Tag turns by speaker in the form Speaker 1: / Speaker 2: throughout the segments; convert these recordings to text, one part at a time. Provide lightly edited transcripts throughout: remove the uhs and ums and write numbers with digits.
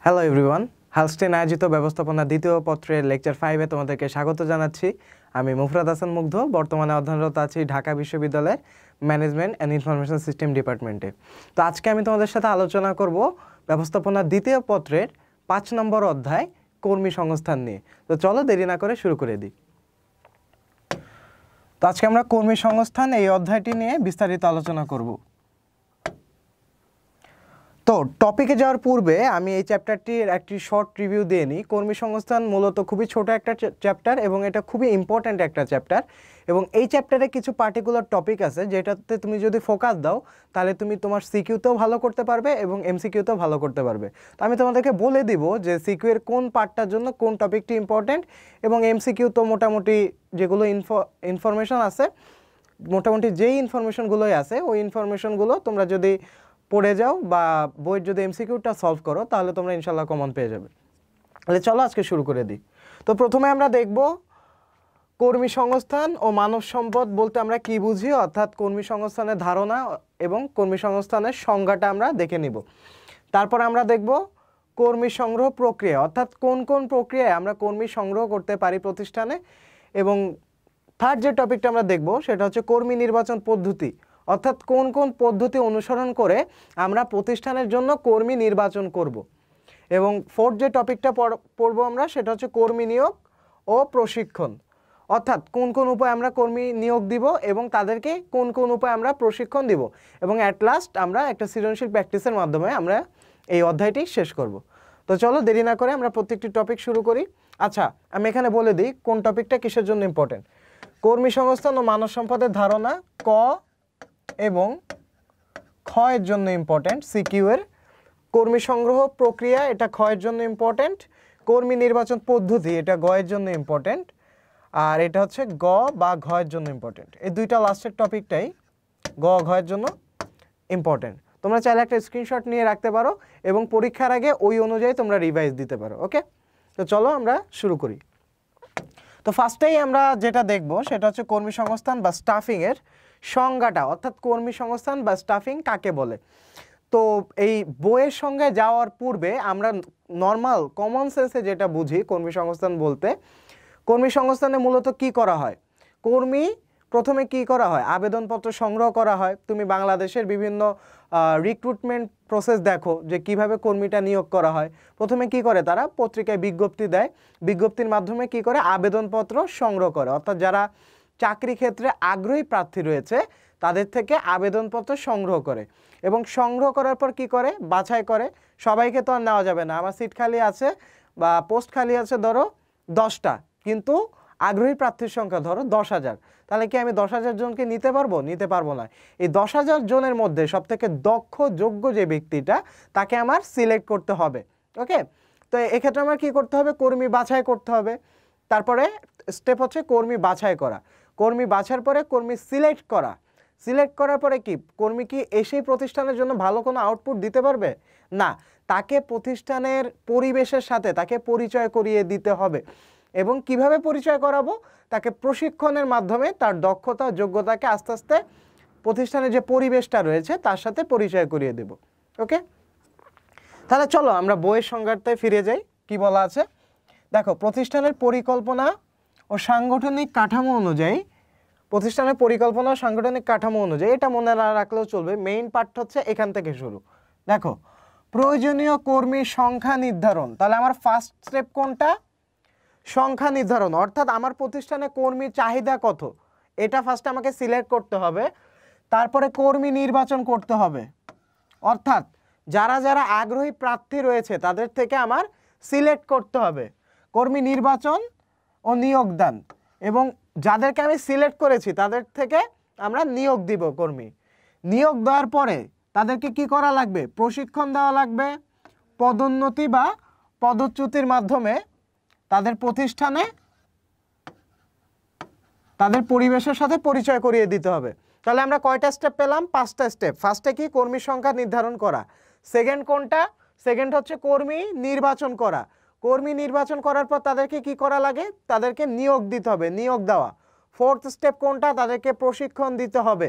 Speaker 1: Hello everyone, হালস্টেইন আয়োজিত ব্যবস্থাপনা দ্বিতীয় পত্রের লেকচার 5-এ তোমাদেরকে স্বাগত জানাচ্ছি। আমি মুফরাদ হাসান মুগ্ধ, বর্তমানে অধ্যয়নরত আছি ঢাকা বিশ্ববিদ্যালয়ের ম্যানেজমেন্ট অ্যান্ড ইনফরমেশন সিস্টেম ডিপার্টমেন্টে। তো আজকে আমি তোমাদের সাথে আলোচনা করব ব্যবস্থাপনা দ্বিতীয় পত্রের 5 নম্বর অধ্যায় কর্মী সংস্থান নিয়ে। তো চলো দেরি না করে শুরু করে দিই। তো আজকে আমরা কর্মী সংস্থান এই অধ্যায়টি নিয়ে বিস্তারিত আলোচনা করব। তো টপিকে যাওয়ার পূর্বে আমি এই চ্যাপ্টারটির একটি শর্ট রিভিউ দিয়ে নিই। কর্মী সংস্থান মূলত খুবই ছোট একটা চ্যাপ্টার এবং এটা খুবই ইম্পর্ট্যান্ট একটা চ্যাপ্টার, এবং এই চ্যাপ্টারে কিছু পার্টিকুলার টপিক আছে যেটাতে তুমি যদি ফোকাস দাও তাহলে তুমি তোমার সিকিউতেও ভালো করতে পারবে এবং এমসিকিউতেও ভালো করতে পারবে। তো আমি তোমাদেরকে বলে দিব যে সিকিউ এর কোন পার্টটার জন্য কোন টপিকটি ইম্পর্ট্যান্ট, এবং এমসিকিউ তো মোটামুটি যেগুলো ইনফরমেশন আছে, মোটামুটি যেই ইনফরমেশনগুলোই আছে ওই ইনফরমেশনগুলো তোমরা যদি পড়ে যাও বা বইয়ের যদি এমসিকিউটা সলভ করো তাহলে তোমরা ইনশাল্লাহ কমন পেয়ে যাবে। তাহলে চলো আজকে শুরু করে দিই। তো প্রথমে আমরা দেখব কর্মী সংস্থান ও মানব সম্পদ বলতে আমরা কি বুঝি, অর্থাৎ কর্মী সংস্থানের ধারণা এবং কর্মী সংস্থানের সংজ্ঞাটা আমরা দেখে নিব। তারপর আমরা দেখব কর্মী সংগ্রহ প্রক্রিয়া, অর্থাৎ কোন কোন প্রক্রিয়ায় আমরা কর্মী সংগ্রহ করতে পারি প্রতিষ্ঠানে, এবং থার্ড যে টপিকটা আমরা দেখব সেটা হচ্ছে কর্মী নির্বাচন পদ্ধতি, অর্থাৎ কোন কোন পদ্ধতি অনুসরণ করে আমরা প্রতিষ্ঠানের জন্য কর্মী নির্বাচন করব। এবং ফোর্থ যে টপিকটা পড়ব আমরা সেটা হচ্ছে কর্মী নিয়োগ ও প্রশিক্ষণ, অর্থাৎ কোন কোন উপায়ে আমরা কর্মী নিয়োগ দিব এবং তাদেরকে কোন কোন উপায়ে আমরা প্রশিক্ষণ দিব, এবং অ্যাট লাস্ট আমরা একটা সৃজনশীল প্র্যাকটিসের মাধ্যমে আমরা এই অধ্যায়টি শেষ করব। তো চলো দেরি না করে আমরা প্রত্যেকটি টপিক শুরু করি। আচ্ছা, আমি এখানে বলে দিই কোন টপিকটা কিসের জন্য ইম্পর্টেন্ট। কর্মী সংস্থান ও মানব সম্পদের ধারণা ক এবং খ এর জন্য ইম্পর্টেন্ট সিকিউ এর। কর্মী সংগ্রহ প্রক্রিয়া এটা খ এর জন্য ইম্পর্টেন্ট। কর্মী নির্বাচন পদ্ধতি এটা গ এর জন্য ইম্পর্টেন্ট, আর এটা হচ্ছে গ বা ঘ এর জন্য ইম্পর্টেন্ট। এই দুইটা লাস্টের টপিকটাই গ ঘ এর জন্য ইম্পর্টেন্ট। তোমরা চাইলে একটা স্ক্রিনশট নিয়ে রাখতে পারো এবং পরীক্ষার আগে ওই অনুযায়ী তোমরা রিভাইজ দিতে পারো। ওকে, তো চলো আমরা শুরু করি। তো ফার্স্টেই আমরা যেটা দেখব সেটা হচ্ছে কর্মী সংস্থান বা স্টাফিং এর সংজ্ঞাটা, অর্থাৎ কর্মী সংস্থান বা স্টাফিং কাকে বলে। তো এই বইয়ের সঙ্গে যাওয়ার পূর্বে আমরা নর্মাল কমন সেন্সে যেটা বুঝি কর্মী সংস্থান বলতে, কর্মী সংস্থানে মূলত কি করা হয়। কর্মী প্রথমে কি করা হয়, আবেদনপত্র সংগ্রহ করা হয়। তুমি বাংলাদেশের বিভিন্ন রিক্রুটমেন্ট প্রসেস দেখো যে কিভাবে কর্মীটা নিয়োগ করা হয়। প্রথমে কি করে, তারা পত্রিকায় বিজ্ঞপ্তি দেয়, বিজ্ঞপ্তির মাধ্যমে কি করে আবেদনপত্র সংগ্রহ করে, অর্থাৎ যারা চাকরি ক্ষেত্রে আগ্রহী প্রার্থী রয়েছে তাদের থেকে আবেদনপত্র সংগ্রহ করে, এবং সংগ্রহ করার পর কি করে, বাছাই করে। সবাইকে তো আর নেওয়া যাবে না, আমার সিট খালি আছে বা পোস্ট খালি আছে ধরো 10টা, কিন্তু আগ্রহী প্রার্থীর সংখ্যা ধরো 10,000, তাহলে কি আমি 10,000 জনকে নিতে পারবো? নিতে পারবো না। এই 10,000 জনের মধ্যে সবথেকে দক্ষ যোগ্য যে ব্যক্তিটা তাকে আমার সিলেক্ট করতে হবে। ওকে, তো এক্ষেত্রে আমার কি করতে হবে, কর্মী বাছাই করতে হবে। তারপরে স্টেপ হচ্ছে কর্মী বাছাই করা, কর্মী বাছার পরে কর্মী সিলেক্ট করা। সিলেক্ট করার পরে কি কর্মী কি এসেই প্রতিষ্ঠানের জন্য ভালো কোনো আউটপুট দিতে পারবে? না, তাকে প্রতিষ্ঠানের পরিবেশের সাথে তাকে পরিচয় করিয়ে দিতে হবে। এবং কিভাবে পরিচয় করাবো, তাকে প্রশিক্ষণের মাধ্যমে তার দক্ষতা যোগ্যতাকে আস্তে আস্তে প্রতিষ্ঠানের যে পরিবেশটা রয়েছে তার সাথে পরিচয় করিয়ে দেব। ওকে, তাহলে চলো আমরা বইয়ের সংজ্ঞাতে ফিরে যাই। কি বলা আছে দেখো, প্রতিষ্ঠানের পরিকল্পনা ও সাংগঠনিক কাঠামো অনুযায়ী, প্রতিষ্ঠানের পরিকল্পনা ও সাংগঠনিক কাঠামো অনুযায়ী, এটা মনে না রাখলেও চলবে, মেইন পার্ট হচ্ছে এখান থেকে শুরু। দেখো, প্রয়োজনীয় কর্মীর সংখ্যা নির্ধারণ। তাহলে আমার ফার্স্ট স্টেপ কোনটা, সংখ্যা নির্ধারণ, অর্থাৎ আমার প্রতিষ্ঠানে কর্মীর চাহিদা কত এটা ফার্স্ট আমাকে সিলেক্ট করতে হবে। তারপরে কর্মী নির্বাচন করতে হবে, অর্থাৎ যারা যারা আগ্রহী প্রার্থী রয়েছে তাদের থেকে আমার সিলেক্ট করতে হবে। কর্মী নির্বাচন ও নিয়োগদান, এবং যাদেরকে আমি সিলেক্ট করেছি তাদের থেকে আমরা নিয়োগ দিব। কর্মী নিয়োগ দেওয়ার পরে তাদেরকে কি করা লাগবে, প্রশিক্ষণ দেওয়া লাগবে, পদোন্নতি বা পদচ্যুতির মাধ্যমে তাদের প্রতিষ্ঠানে তাদের পরিবেশের সাথে পরিচয় করিয়ে দিতে হবে। তাহলে আমরা কয়টা স্টেপ পেলাম, 5টা স্টেপ। ফার্স্টে কি, কর্মীর সংখ্যা নির্ধারণ করা। সেকেন্ড কোনটা, সেকেন্ড হচ্ছে কর্মী নির্বাচন করা। কর্মী নির্বাচন করার পর তাদেরকে কি করা লাগে, তাদেরকে নিয়োগ দিতে হবে, নিয়োগ দেওয়া। ফোর্থ স্টেপ কোনটা, তাদেরকে প্রশিক্ষণ দিতে হবে।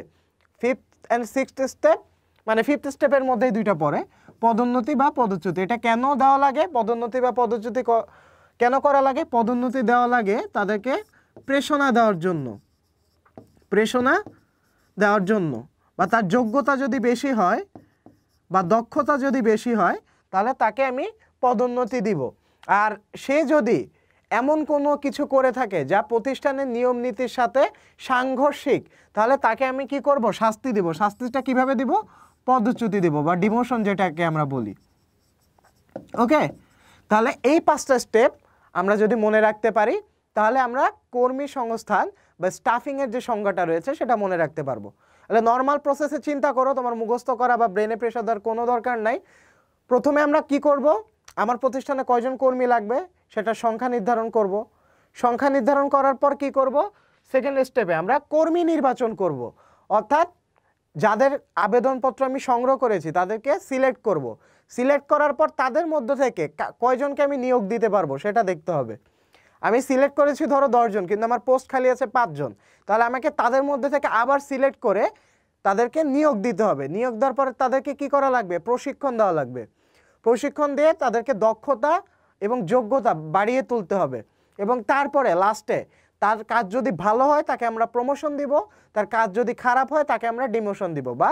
Speaker 1: ফিফথ অ্যান্ড সিক্সথ স্টেপ, মানে ফিফথ স্টেপের মধ্যেই দুইটা পড়ে, পদোন্নতি বা পদচ্যুতি। এটা কেন দেওয়া লাগে? পদোন্নতি বা পদচ্যুতি কেন করা লাগে? পদোন্নতি দেওয়া লাগে তাদেরকে প্রেষণা দেওয়ার জন্য, প্রেষণা দেওয়ার জন্য, বা তার যোগ্যতা যদি বেশি হয় বা দক্ষতা যদি বেশি হয় তাহলে তাকে আমি পদোন্নতি দিব। আর সে যদি এমন কোনো কিছু করে থাকে যা প্রতিষ্ঠানের নিয়ম নীতির সাথে সাংঘর্ষিক, তাহলে তাকে আমি কি করব? শাস্তি দিব। শাস্তিটা কিভাবে দিব? পদচ্যুতি দিব বা ডিমোশন যেটাকে আমরা বলি। ওকে, তাহলে এই 5টা স্টেপ আমরা যদি মনে রাখতে পারি তাহলে আমরা কর্মী সংস্থান বা স্টাফিংয়ের যে সংজ্ঞাটা রয়েছে সেটা মনে রাখতে পারবো। তাহলে নর্মাল প্রসেসে চিন্তা করো, তোমার মুখস্থ করা বা ব্রেনে প্রেশার দেওয়ার কোনো দরকার নাই। প্রথমে আমরা কি করব? আমার প্রতিষ্ঠানে কয়জন কর্মী লাগবে সেটা সংখ্যা নির্ধারণ করব। সংখ্যা নির্ধারণ করার পর কি করব? সেকেন্ড স্টেপে আমরা কর্মী নির্বাচন করব, অর্থাৎ যাদের আবেদনপত্র আমি সংগ্রহ করেছি তাদেরকে সিলেক্ট করব। সিলেক্ট করার পর তাদের মধ্য থেকে কয়জনকে আমি নিয়োগ দিতে পারবো সেটা দেখতে হবে। আমি সিলেক্ট করেছি ধরো 10 জন, কিন্তু আমার পোস্ট খালি আছে 5 জন, তাহলে আমাকে তাদের মধ্যে থেকে আবার সিলেক্ট করে তাদেরকে নিয়োগ দিতে হবে। নিয়োগ দেওয়ার পরে তাদেরকে কি করা লাগবে? প্রশিক্ষণ দেওয়া লাগবে। প্রশিক্ষণ দিয়ে তাদেরকে দক্ষতা এবং যোগ্যতা বাড়িয়ে তুলতে হবে, এবং তারপরে লাস্টে তার কাজ যদি ভালো হয় তাকে আমরা প্রমোশন দিব, তার কাজ যদি খারাপ হয় তাকে আমরা ডিমোশন দিব, বা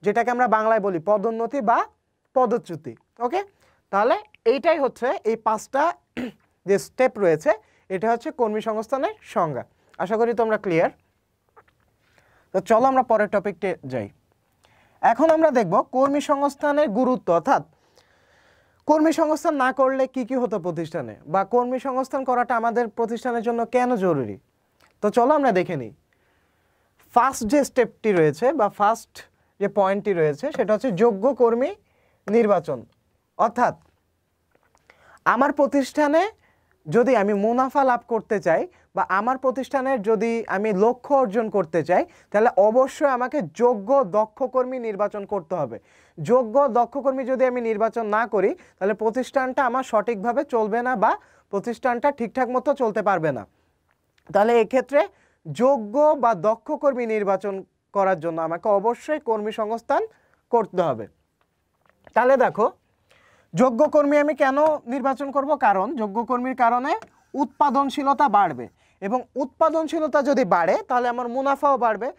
Speaker 1: যেটাকে আমরা বাংলায় বলি পদোন্নতি বা পদচ্যুতি। ওকে, তাহলে এইটাই হচ্ছে এই 5টা যে স্টেপ রয়েছে, এটা হচ্ছে কর্মী সংস্থানের সংজ্ঞা। আশা করি তোমরা ক্লিয়ার। তো চলো আমরা পরের টপিকতে যাই। এখন আমরা দেখব কর্মী সংস্থানের গুরুত্ব, অর্থাৎ কর্মী সংস্থান না করলে কি কি হতো প্রতিষ্ঠানে, বা কর্মী সংস্থান করাটা আমাদের প্রতিষ্ঠানের জন্য কেন জরুরি। তো চলো আমরা দেখে নিই। ফার্স্ট যে স্টেপটি রয়েছে বা ফার্স্ট যে পয়েন্টটি রয়েছে সেটা হচ্ছে যোগ্য কর্মী নির্বাচন। অর্থাৎ আমার প্রতিষ্ঠানে যদি আমি মুনাফা লাভ করতে চাই বা আমার প্রতিষ্ঠানের যদি আমি লক্ষ্য অর্জন করতে চাই, তাহলে অবশ্যই আমাকে যোগ্য দক্ষ কর্মী নির্বাচন করতে হবে। যোগ্য দক্ষ কর্মী যদি আমি নির্বাচন না করি তাহলে প্রতিষ্ঠানটা আমার সঠিকভাবে চলবে না বা প্রতিষ্ঠানটা ঠিকঠাক মতো চলতে পারবে না। তাহলে এক্ষেত্রে যোগ্য বা দক্ষ কর্মী নির্বাচন করার জন্য আমাকে অবশ্যই কর্মী সংস্থান করতে হবে। তাহলে দেখো, যোগ্য কর্মী আমি কেন নির্বাচন করব? কারণ যোগ্য কর্মীর কারণে উৎপাদনশীলতা বাড়বে, এবং উৎপাদনশীলতা যদি বাড়ে তাহলে আমার মুনাফাও বাড়বে।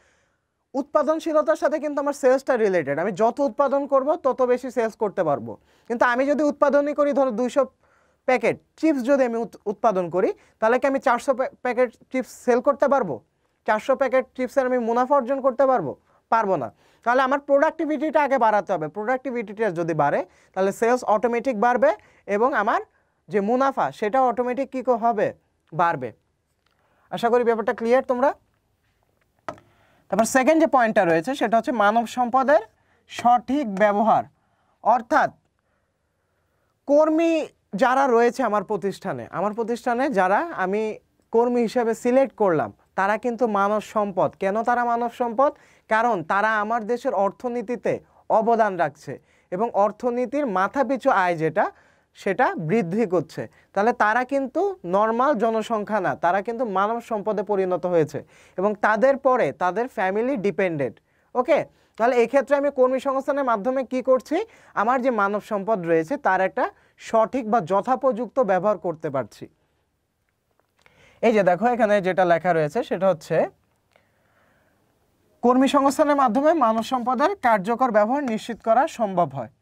Speaker 1: উৎপাদনশীলতার সাথে কিন্তু আমার সেলসটা রিলেটেড। আমি যত উৎপাদন করব তত বেশি সেলস করতে পারবো। কিন্তু আমি যদি উৎপাদনই করি, ধরো 200 প্যাকেট চিপস যদি আমি উৎপাদন করি, তাহলে কি আমি 400 প্যাকেট চিপস সেল করতে পারবো? 400 প্যাকেট চিপসের আমি মুনাফা অর্জন করতে পারবো? পারবো না। তাহলে আমার প্রোডাক্টিভিটিটা আগে বাড়াতে হবে। প্রোডাক্টিভিটিটা যদি বাড়ে তাহলে সেলস অটোমেটিক বাড়বে, এবং আমার যে মুনাফা সেটা অটোমেটিক কী হবে? বাড়বে। আশা করি ব্যাপারটা ক্লিয়ার তোমরা। তারপর সেকেন্ড যে পয়েন্টটা রয়েছে সেটা হচ্ছে মানব সম্পদের সঠিক ব্যবহার। অর্থাৎ কর্মী যারা রয়েছে আমার প্রতিষ্ঠানে যারা আমি কর্মী হিসেবে সিলেক্ট করলাম, তারা কিন্তু মানব সম্পদ। কেন তারা মানব সম্পদ? কারণ তারা আমার দেশের অর্থনীতিতে অবদান রাখছে, এবং অর্থনীতির মাথাপিছু আয় যেটা সেটা বৃদ্ধি করছে। তাহলে তারা কিন্তু নর্মাল জনসংখ্যা না, তারা কিন্তু মানব সম্পদে পরিণত হয়েছে, এবং তাদের পরে তাদের ফ্যামিলি ডিপেন্ডেন্ট। ওকে, তাহলে এক্ষেত্রে আমি কর্মী সংস্থানের মাধ্যমে কি করছি? আমার যে মানব সম্পদ রয়েছে তার একটা সঠিক বা যথোপযুক্ত ব্যবহার করতে পারছি। এই যে দেখো, এখানে যেটা লেখা রয়েছে সেটা হচ্ছে কর্মী সংস্থানের মাধ্যমে মানব সম্পদের কার্যকর ব্যবহার নিশ্চিত করা সম্ভব হয়।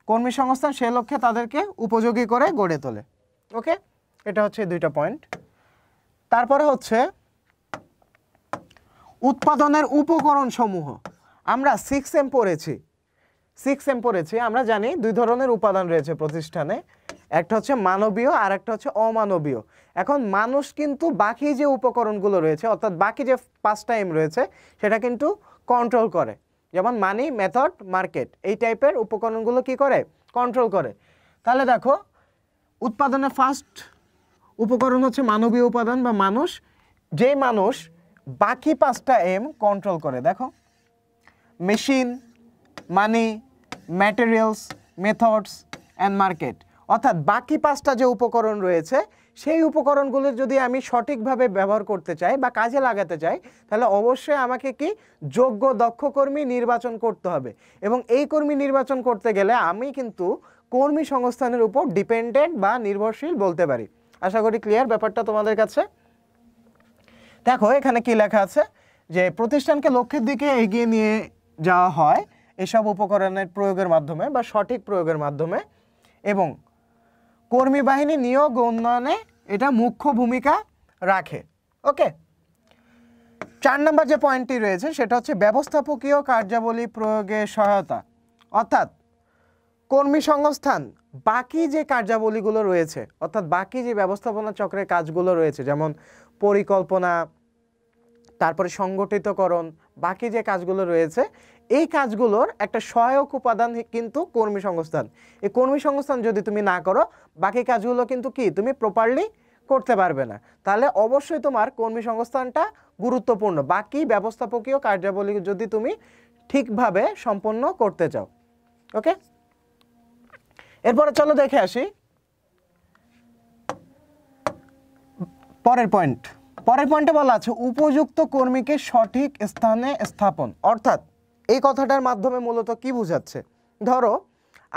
Speaker 1: কর্মী সংস্থান সে লক্ষ্যে তাদেরকে উপযোগী করে গড়ে তোলে। ওকে, এটা হচ্ছে 2টা পয়েন্ট। তারপরে হচ্ছে উৎপাদনের উপকরণ সমূহ। আমরা 6M পড়েছি। আমরা জানি 2 ধরনের উপাদান রয়েছে প্রতিষ্ঠানে, একটা হচ্ছে মানবীয় আর একটা হচ্ছে অমানবীয়। এখন মানুষ কিন্তু বাকি যে উপকরণগুলো রয়েছে, অর্থাৎ বাকি যে 5টা M রয়েছে সেটা কিন্তু কন্ট্রোল করে। যেমন মানি, মেথড, মার্কেট, এই টাইপের উপকরণগুলো কি করে? কন্ট্রোল করে। তাহলে দেখো, উৎপাদনের ফার্স্ট উপকরণ হচ্ছে মানবীয় উপাদান বা মানুষ, যেই মানুষ বাকি 5টা M কন্ট্রোল করে। দেখো, machine, money, materials, methods and market. অর্থাৎ বাকি 5টা যে উপকরণ রয়েছে সেই উপকরণগুলো যদি আমি সঠিকভাবে ব্যবহার করতে চাই বা কাজে লাগাতে চাই, তাহলে অবশ্যই আমাকে কি যোগ্য দক্ষ কর্মী নির্বাচন করতে হবে। এবং এই কর্মী নির্বাচন করতে গেলে আমি কিন্তু কর্মী সংস্থানের উপর ডিপেন্ডেন্ট বা নির্ভরশীল বলতে পারি। আশা করি ক্লিয়ার ব্যাপারটা তোমাদের কাছে। দেখো এখানে কি লেখা আছে, যে প্রতিষ্ঠানকে লক্ষ্যের দিকে এগিয়ে নিয়ে যাওয়া হয় এসব উপকরণের প্রয়োগের মাধ্যমে বা সঠিক প্রয়োগের মাধ্যমে, এবং কর্মী বাহিনী নিয়োগ ও উন্নয়নে এটা মুখ্য ভূমিকা রাখে। ওকে, 4 নম্বর যে পয়েন্টটি রয়েছে সেটা হচ্ছে ব্যবস্থাপকীয় কার্যাবলী প্রয়োগে সহায়তা। অর্থাৎ কর্মী সংস্থান বাকি যে কার্যাবলীগুলো রয়েছে, অর্থাৎ বাকি যে ব্যবস্থাপনা চক্রের কাজগুলো রয়েছে, যেমন পরিকল্পনা, তারপরে সংগঠিতকরণ, বাকি যে কাজগুলো রয়েছে, এই কাজগুলোর একটা সহায়ক উপাদান কিন্তু কর্মী সংস্থান। এই কর্মী সংস্থান যদি তুমি না করো, বাকি কাজগুলো কিন্তু কি তুমি প্রপারলি করতে পারবে না। তাহলে অবশ্যই তোমার কর্মী সংস্থানটা গুরুত্বপূর্ণ, বাকি ব্যবস্থাপকীয় কার্যাবলী যদি তুমি ঠিকভাবে সম্পন্ন করতে চাও। ওকে, এরপরে চলো দেখে আসি পরের পয়েন্টে বলা আছে উপযুক্ত কর্মীকে সঠিক স্থানে স্থাপন। অর্থাৎ এই কথাটার মাধ্যমে মূলত কি বোঝাচ্ছে, ধরো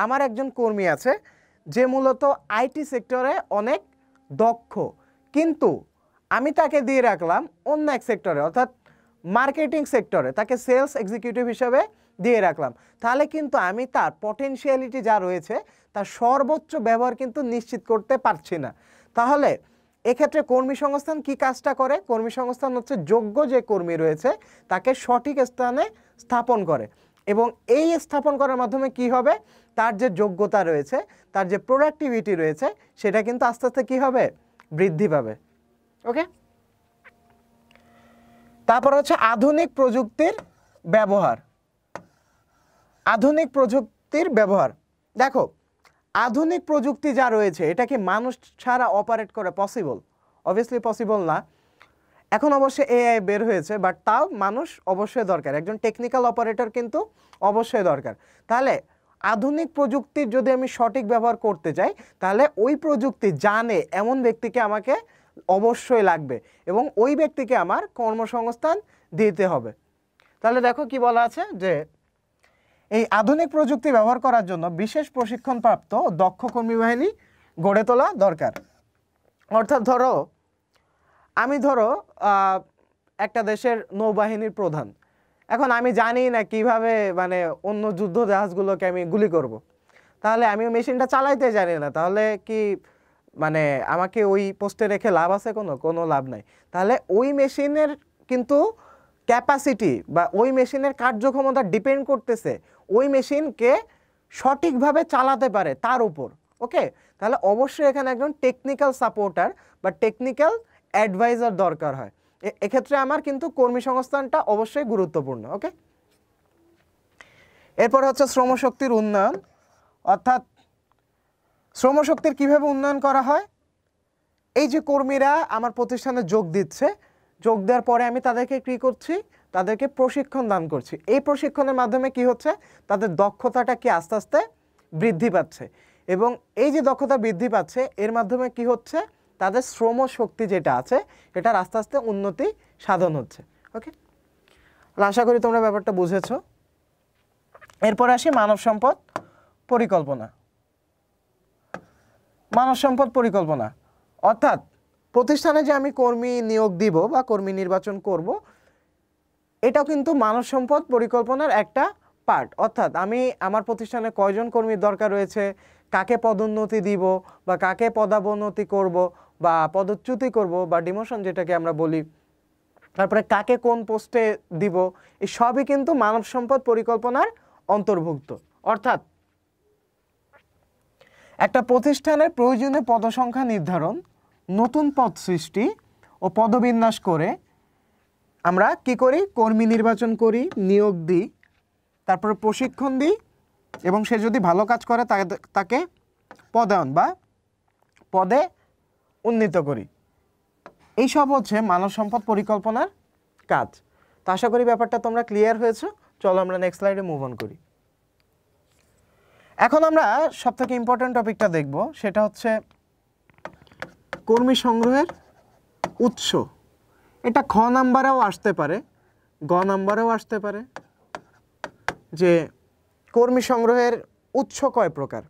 Speaker 1: আমার একজন কর্মী আছে যে মূলত আইটি সেক্টরে অনেক দক্ষ, কিন্তু আমি তাকে দিয়ে রাখলাম অন্য এক সেক্টরে, অর্থাৎ মার্কেটিং সেক্টরে, তাকে সেলস এক্সিকিউটিভ হিসেবে দিয়ে রাখলাম। তাহলে কিন্তু আমি তার পটেনশিয়ালিটি যা রয়েছে তার সর্বোচ্চ ব্যবহার কিন্তু নিশ্চিত করতে পারছি না। তাহলে এক্ষেত্রে কর্মী সংস্থান কি কাজটা করে? কর্মী সংস্থান হচ্ছে যোগ্য যে কর্মী রয়েছে তাকে সঠিক স্থানে স্থাপন করে, এবং এই স্থাপন করার মাধ্যমে কি হবে, তার যে যোগ্যতা রয়েছে, তার যে প্রোডাক্টিভিটি রয়েছে, সেটা কিন্তু আস্তে আস্তে কি হবে, বৃদ্ধি পাবে। ওকে, তারপর হচ্ছে আধুনিক প্রযুক্তির ব্যবহার। আধুনিক প্রযুক্তির ব্যবহার, দেখো আধুনিক প্রযুক্তি যা রয়েছে এটা কি মানুষ ছাড়া অপারেট করে পসিবল? অবভিয়াসলি পসিবল না। এখন অবশ্যই এআই বের হয়েছে, বাট তাও মানুষ অবশ্যই দরকার, একজন টেকনিক্যাল অপারেটর কিন্তু অবশ্যই দরকার। তাহলে আধুনিক প্রযুক্তির যদি আমি সঠিক ব্যবহার করতে চাই, তাহলে ওই প্রযুক্তি জানে এমন ব্যক্তিকে আমাকে অবশ্যই লাগবে, এবং ওই ব্যক্তিকে আমার কর্মসংস্থান দিতে হবে। তাহলে দেখো কি বলা আছে, যে এই আধুনিক প্রযুক্তি ব্যবহার করার জন্য বিশেষ প্রশিক্ষণপ্রাপ্ত দক্ষ কর্মী বাহিনী গড়ে তোলা দরকার। অর্থাৎ আমি একটা দেশের নৌবাহিনীর প্রধান, এখন আমি জানি না কিভাবে মানে অন্য যুদ্ধ জাহাজগুলোকে আমি গুলি করব। তাহলে আমি মেশিনটা চালাইতে জানি না, তাহলে কি মানে আমাকে ওই পোস্টে রেখে লাভ আছে? কোনো লাভ নাই। তাহলে ওই মেশিনের কিন্তু ক্যাপাসিটি বা ওই মেশিনের কার্যক্ষমতা ডিপেন্ড করতেছে ওই মেশিনকে সঠিকভাবে চালাতে পারে তার উপর। ওকে, তাহলে অবশ্যই এখানে একজন টেকনিক্যাল সাপোর্টার বা টেকনিক্যাল অ্যাডভাইজার দরকার হয়। এক্ষেত্রে আমার কিন্তু কর্মী সংস্থানটা অবশ্যই গুরুত্বপূর্ণ। ওকে, এরপর হচ্ছে শ্রমশক্তির উন্নয়ন। অর্থাৎ শ্রমশক্তির কিভাবে উন্নয়ন করা হয়, এই যে কর্মীরা আমার প্রতিষ্ঠানে যোগ দিচ্ছে, যোগ দেওয়ার পরে আমি তাদেরকে কী করছি, তাদেরকে প্রশিক্ষণ দান করছি। এই প্রশিক্ষণের মাধ্যমে কি হচ্ছে, তাদের দক্ষতাটা কি আস্তে আস্তে বৃদ্ধি পাচ্ছে, এবং এই যে দক্ষতা বৃদ্ধি পাচ্ছে এর মাধ্যমে কি হচ্ছে, তাদের শ্রমশক্তি যেটা আছে এটার আস্তে আস্তে উন্নতি সাধন হচ্ছে। ওকে, আশা করি তোমরা ব্যাপারটা বুঝেছো। এরপর আসি মানব সম্পদ পরিকল্পনা। মানব সম্পদ পরিকল্পনা অর্থাৎ প্রতিষ্ঠানে যে আমি কর্মী নিয়োগ দিব বা কর্মী নির্বাচন করব, এটাও কিন্তু মানব সম্পদ পরিকল্পনার একটা পার্ট। অর্থাৎ আমি আমার প্রতিষ্ঠানে কয়জন কর্মীর দরকার রয়েছে, কাকে পদোন্নতি দিব বা কাকে পদাবনতি করব বা পদচ্যুতি করব বা ডিমোশন যেটাকে আমরা বলি, তারপরে কাকে কোন পোস্টে দিব, এই সবই কিন্তু মানব সম্পদ পরিকল্পনার অন্তর্ভুক্ত। অর্থাৎ একটা প্রতিষ্ঠানের প্রয়োজনীয় পদসংখ্যা নির্ধারণ, নতুন পদ সৃষ্টি ও পদবিন্যাস করে আমরা কি করি, কর্মী নির্বাচন করি, নিয়োগ দিই, তারপরে প্রশিক্ষণ দিই, এবং সে যদি ভালো কাজ করে তাকে পদায়ন বা পদে উন্নীত করি। এইসব হচ্ছে মানব সম্পদ পরিকল্পনার কাজ। তো আশা করি ব্যাপারটা তোমরা ক্লিয়ার হয়েছে। চলো আমরা নেক্সট স্লাইডে মুভ অন করি। এখন আমরা সবথেকে ইম্পর্টেন্ট টপিকটা দেখব, সেটা হচ্ছে কর্মী সংগ্রহের উৎস, এটা খ নাম্বারেও আসতে পারে, গ নাম্বারেও আসতে পারে, যে কর্মী সংগ্রহের উৎস কয় প্রকার।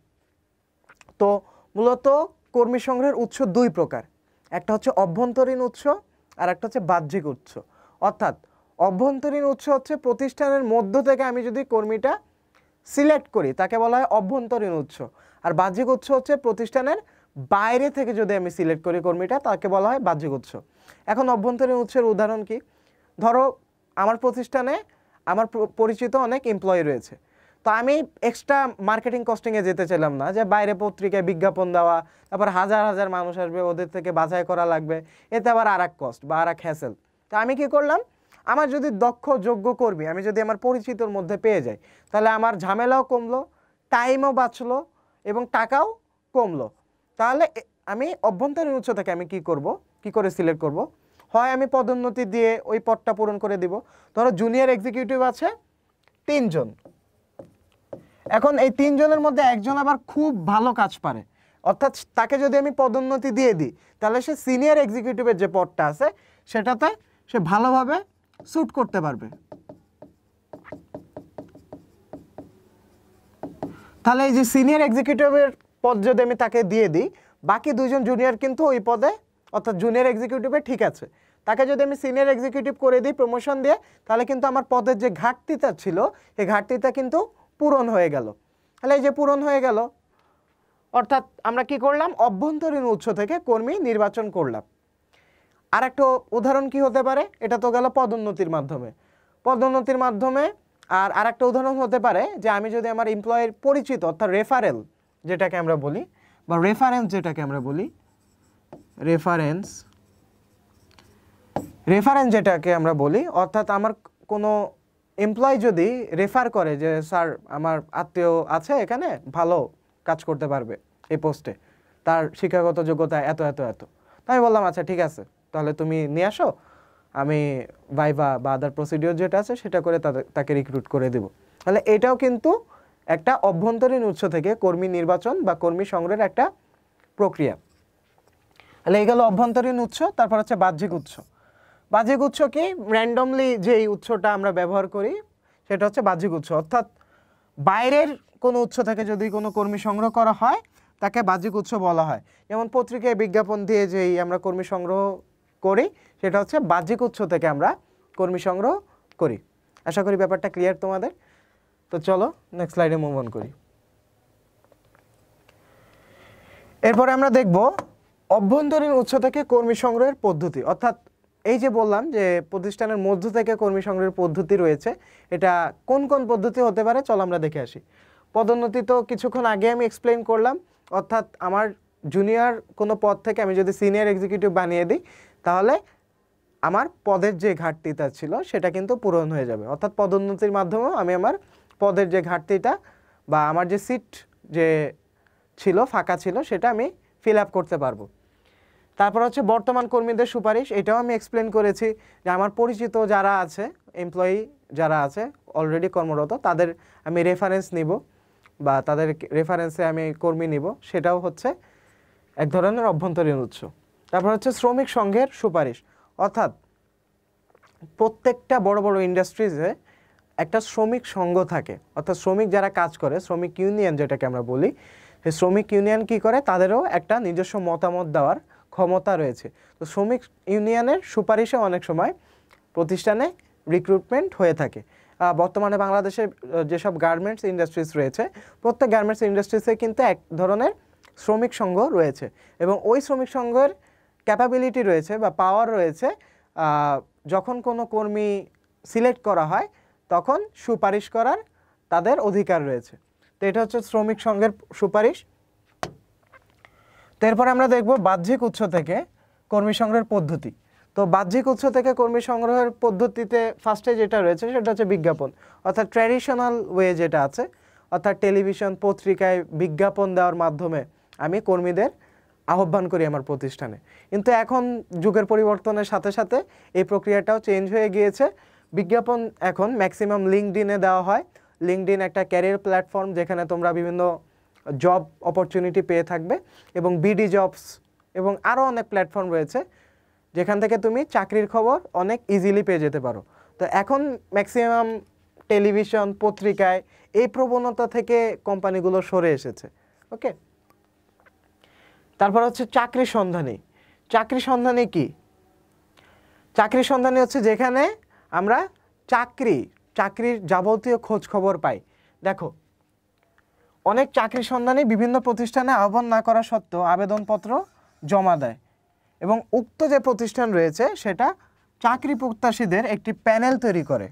Speaker 1: তো মূলত কর্মী সংগ্রহের উৎস দুই প্রকার, একটা হচ্ছে অভ্যন্তরীণ উৎস আর একটা হচ্ছে বাহ্যিক উৎস। অর্থাৎ অভ্যন্তরীণ উৎস হচ্ছে প্রতিষ্ঠানের মধ্য থেকে আমি যদি কর্মীটা সিলেক্ট করি তাকে বলা হয় অভ্যন্তরীণ উৎস, আর বাহ্যিক উৎস হচ্ছে প্রতিষ্ঠানের বাইরে থেকে যদি আমি সিলেক্ট করি কর্মীটা তাকে বলা হয় বাহ্যিক উৎস। এখন অভ্যন্তরীণ উৎসের উদাহরণ কি, ধরো আমার প্রতিষ্ঠানে আমার পরিচিত অনেক এমপ্লয়ি রয়েছে, তো আমি এক্সট্রা মার্কেটিং কস্টিংয়ে যেতে চাইলাম না যে বাইরে পত্রিকায় বিজ্ঞাপন দেওয়া, তারপর হাজার হাজার মানুষ আসবে, ওদের থেকে বাছাই করা লাগবে, এতে আবার আর এক কস্ট বা আর এক হ্যাসেল। তো আমি কি করলাম, আমার যদি দক্ষ যোগ্য কর্মী আমি যদি আমার পরিচিতর মধ্যে পেয়ে যাই তাহলে আমার ঝামেলাও কমলো, টাইমও বাঁচলো এবং টাকাও কমলো। তাহলে আমি অভ্যন্তরীণ উৎস থেকে আমি কি করে সিলেক্ট করব, হয় আমি পদোন্নতি দিয়ে ওই পদটা পূরণ করে দিব। ধরো জুনিয়র এক্সিকিউটিভ আছে 3 জন, এখন এই 3 জনের মধ্যে একজন আবার খুব ভালো কাজ পারে, অর্থাৎ তাকে যদি আমি পদোন্নতি দিয়ে দিই তাহলে সে সিনিয়র এক্সিকিউটিভের যে পদটা আছে সেটাতে সে ভালোভাবে স্যুট করতে পারবে। তাহলে এই যে সিনিয়র এক্সিকিউটিভের পদ যদি আমি তাকে দিয়ে দিই, বাকি 2 জন জুনিয়র কিন্তু ওই পদে অর্থাৎ জুনিয়র এক্সিকিউটিভে ঠিক আছে, তাকে যদি আমি সিনিয়র এক্সিকিউটিভ করে দিই প্রমোশন দিয়ে তাহলে কিন্তু আমার পদের যে ঘাটতিটা ছিল এই ঘাটতিটা কিন্তু পূরণ হয়ে গেল। তাহলে এই যে পূরণ হয়ে গেল, অর্থাৎ আমরা কি করলাম, অভ্যন্তরীণ উৎস থেকে কর্মী নির্বাচন করলাম। আর একটা উদাহরণ কি হতে পারে, এটা তো গেল পদোন্নতির মাধ্যমে। আর আরেকটা উদাহরণ হতে পারে যে আমি যদি আমার এমপ্লয়ের পরিচিত অর্থাৎ রেফারেন্স যেটাকে আমরা বলি, অর্থাৎ আমার কোনো এমপ্লয় যদি রেফার করে যে স্যার আমার আত্মীয় আছে এখানে ভালো কাজ করতে পারবে এই পোস্টে, তার শিক্ষাগত যোগ্যতা এত এত এত, তাই বললাম আচ্ছা ঠিক আছে তাহলে তুমি নিয়ে আসো, আমি ভাইভা বা আদার প্রসিডিওর যেটা আছে সেটা করে তাকে রিক্রুট করে দেব। তাহলে এটাও কিন্তু একটা অভ্যন্তরীণ উৎস থেকে কর্মী নির্বাচন বা কর্মী সংগ্রহের একটা প্রক্রিয়া। তাহলে এই গেল অভ্যন্তরীণ উৎস। তারপর হচ্ছে বাহ্যিক উৎস কি, র্যান্ডমলি যেই উৎসটা আমরা ব্যবহার করি সেটা হচ্ছে বাহ্যিক উৎস, অর্থাৎ বাইরের কোনো উৎস থেকে যদি কোনো কর্মী সংগ্রহ করা হয় তাকে বাহ্যিক উৎস বলা হয়। যেমন পত্রিকায় বিজ্ঞাপন দিয়ে যেই আমরা কর্মী সংগ্রহ করি সেটা হচ্ছে বাহ্যিক উৎস থেকে আমরা কর্মী সংগ্রহ করি। আশা করি ব্যাপারটা ক্লিয়ার তোমাদের। তো চলো নেক্সট স্লাইডে মুভ অন করি। এরপরে আমরা দেখব অভ্যন্তরীণ উৎস থেকে কর্মী সংগ্রহের পদ্ধতি, অর্থাৎ এই যে বললাম যে প্রতিষ্ঠানের মধ্য থেকে কর্মী সংগ্রহের পদ্ধতি রয়েছে, এটা কোন কোন পদ্ধতি হতে পারে চলো আমরা দেখে আসি। পদোন্নতি তো কিছুক্ষণ আগে আমি এক্সপ্লেইন করলাম, অর্থাৎ আমার জুনিয়র কোনো পদ থেকে আমি যদি সিনিয়র এক্সিকিউটিভ বানিয়ে দিই তাহলে আমার পদের যে ঘাটতিটা ছিল সেটা কিন্তু পূরণ হয়ে যাবে, অর্থাৎ পদোন্নতির মাধ্যমেও আমি আমার পদের যে ঘাটতিটা বা আমার যে সিট যে ছিল ফাঁকা ছিল সেটা আমি ফিল আপ করতে পারবো। তারপর হচ্ছে বর্তমান কর্মীদের সুপারিশ, এটাও আমি এক্সপ্লেন করেছি যে আমার পরিচিত যারা আছে এমপ্লয়ি যারা আছে অলরেডি কর্মরত তাদের আমি রেফারেন্স নিব বা তাদের রেফারেন্সে আমি কর্মী নিব, সেটাও হচ্ছে এক ধরনের অভ্যন্তরীণ উৎস। তারপর হচ্ছে শ্রমিক সংঘের সুপারিশ, অর্থাৎ প্রত্যেকটা বড় বড় ইন্ডাস্ট্রিজে একটা শ্রমিক সংঘ থাকে, অর্থাৎ শ্রমিক যারা কাজ করে শ্রমিক ইউনিয়ন যেটাকে আমরা বলি, সেই শ্রমিক ইউনিয়ন কি করে, তাদেরও একটা নিজস্ব মতামত দেওয়ার ক্ষমতা রয়েছে। তো শ্রমিক ইউনিয়নের সুপারিশে অনেক সময় প্রতিষ্ঠানে রিক্রুটমেন্ট হয়ে থাকে। বর্তমানে বাংলাদেশে যেসব গার্মেন্টস ইন্ডাস্ট্রিজ রয়েছে প্রত্যেক গার্মেন্টস ইন্ডাস্ট্রিজে কিন্তু এক ধরনের শ্রমিক সংঘ রয়েছে এবং ওই শ্রমিক সংঘের ক্যাপাবিলিটি রয়েছে বা পাওয়ার রয়েছে, যখন কোনো কর্মী সিলেক্ট করা হয় তখন সুপারিশ করার তাদের অধিকার রয়েছে। তো এটা হচ্ছে শ্রমিক সংঘের সুপারিশ। তো এরপরে আমরা দেখব বাহ্যিক উৎস থেকে কর্মী সংগ্রহের পদ্ধতি। তো বাহ্যিক উৎস থেকে কর্মী সংগ্রহের পদ্ধতিতে ফার্স্টে যেটা রয়েছে সেটা হচ্ছে বিজ্ঞাপন, অর্থাৎ ট্র্যাডিশনাল ওয়ে যেটা আছে, অর্থাৎ টেলিভিশন পত্রিকায় বিজ্ঞাপন দেওয়ার মাধ্যমে আমি কর্মীদের আহ্বান করি আমার প্রতিষ্ঠানে। কিন্তু এখন যুগের পরিবর্তনের সাথে সাথে এই প্রক্রিয়াটাও চেঞ্জ হয়ে গিয়েছে। বিজ্ঞাপন এখন ম্যাক্সিমাম লিঙ্কডইনে দেওয়া হয়। লিঙ্কডইন একটা ক্যারিয়ার প্ল্যাটফর্ম যেখানে তোমরা বিভিন্ন জব অপরচুনিটি পেয়ে থাকবে এবং বিডি জবস এবং আরও অনেক প্ল্যাটফর্ম রয়েছে যেখান থেকে তুমি চাকরির খবর অনেক ইজিলি পেয়ে যেতে পারো। তো এখন ম্যাক্সিমাম টেলিভিশন পত্রিকায় এই প্রবণতা থেকে কোম্পানিগুলো সরে এসেছে। ওকে, তারপর হচ্ছে চাকরি সন্ধানী। চাকরি সন্ধানী কি? চাকরি সন্ধানী হচ্ছে যেখানে আমরা চাকরির যাবতীয় খোঁজ খবর পাই। দেখো, অনেক চাকরি সন্ধানী বিভিন্ন প্রতিষ্ঠানে আহ্বান না করা সত্ত্বেও আবেদনপত্র জমা দেয় এবং উক্ত যে প্রতিষ্ঠান রয়েছে সেটা চাকরি প্রত্যাশীদের একটি প্যানেল তৈরি করে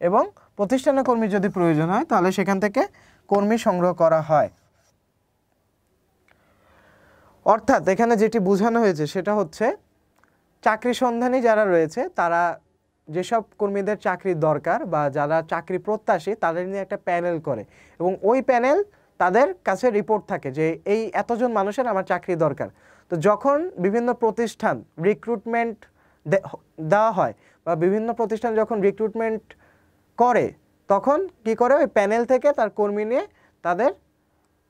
Speaker 1: এবং প্রতিষ্ঠানে কর্মী যদি প্রয়োজন হয় তাহলে সেখান থেকে কর্মী সংগ্রহ করা হয়। অর্থাৎ এখানে যেটি বোঝানো হয়েছে সেটা হচ্ছে চাকরি সন্ধানী যারা রয়েছে তারা যেসব কর্মীদের চাকরির দরকার বা যারা চাকরি প্রত্যাশী তাদের নিয়ে একটা প্যানেল করে এবং ওই প্যানেল তাদের কাছে রিপোর্ট থাকে যে এই এতজন মানুষের আমার চাকরি দরকার। তো যখন বিভিন্ন প্রতিষ্ঠান রিক্রুটমেন্ট দেওয়া হয় বা বিভিন্ন প্রতিষ্ঠান যখন রিক্রুটমেন্ট করে তখন কি করে ওই প্যানেল থেকে তার কর্মী নিয়ে তাদের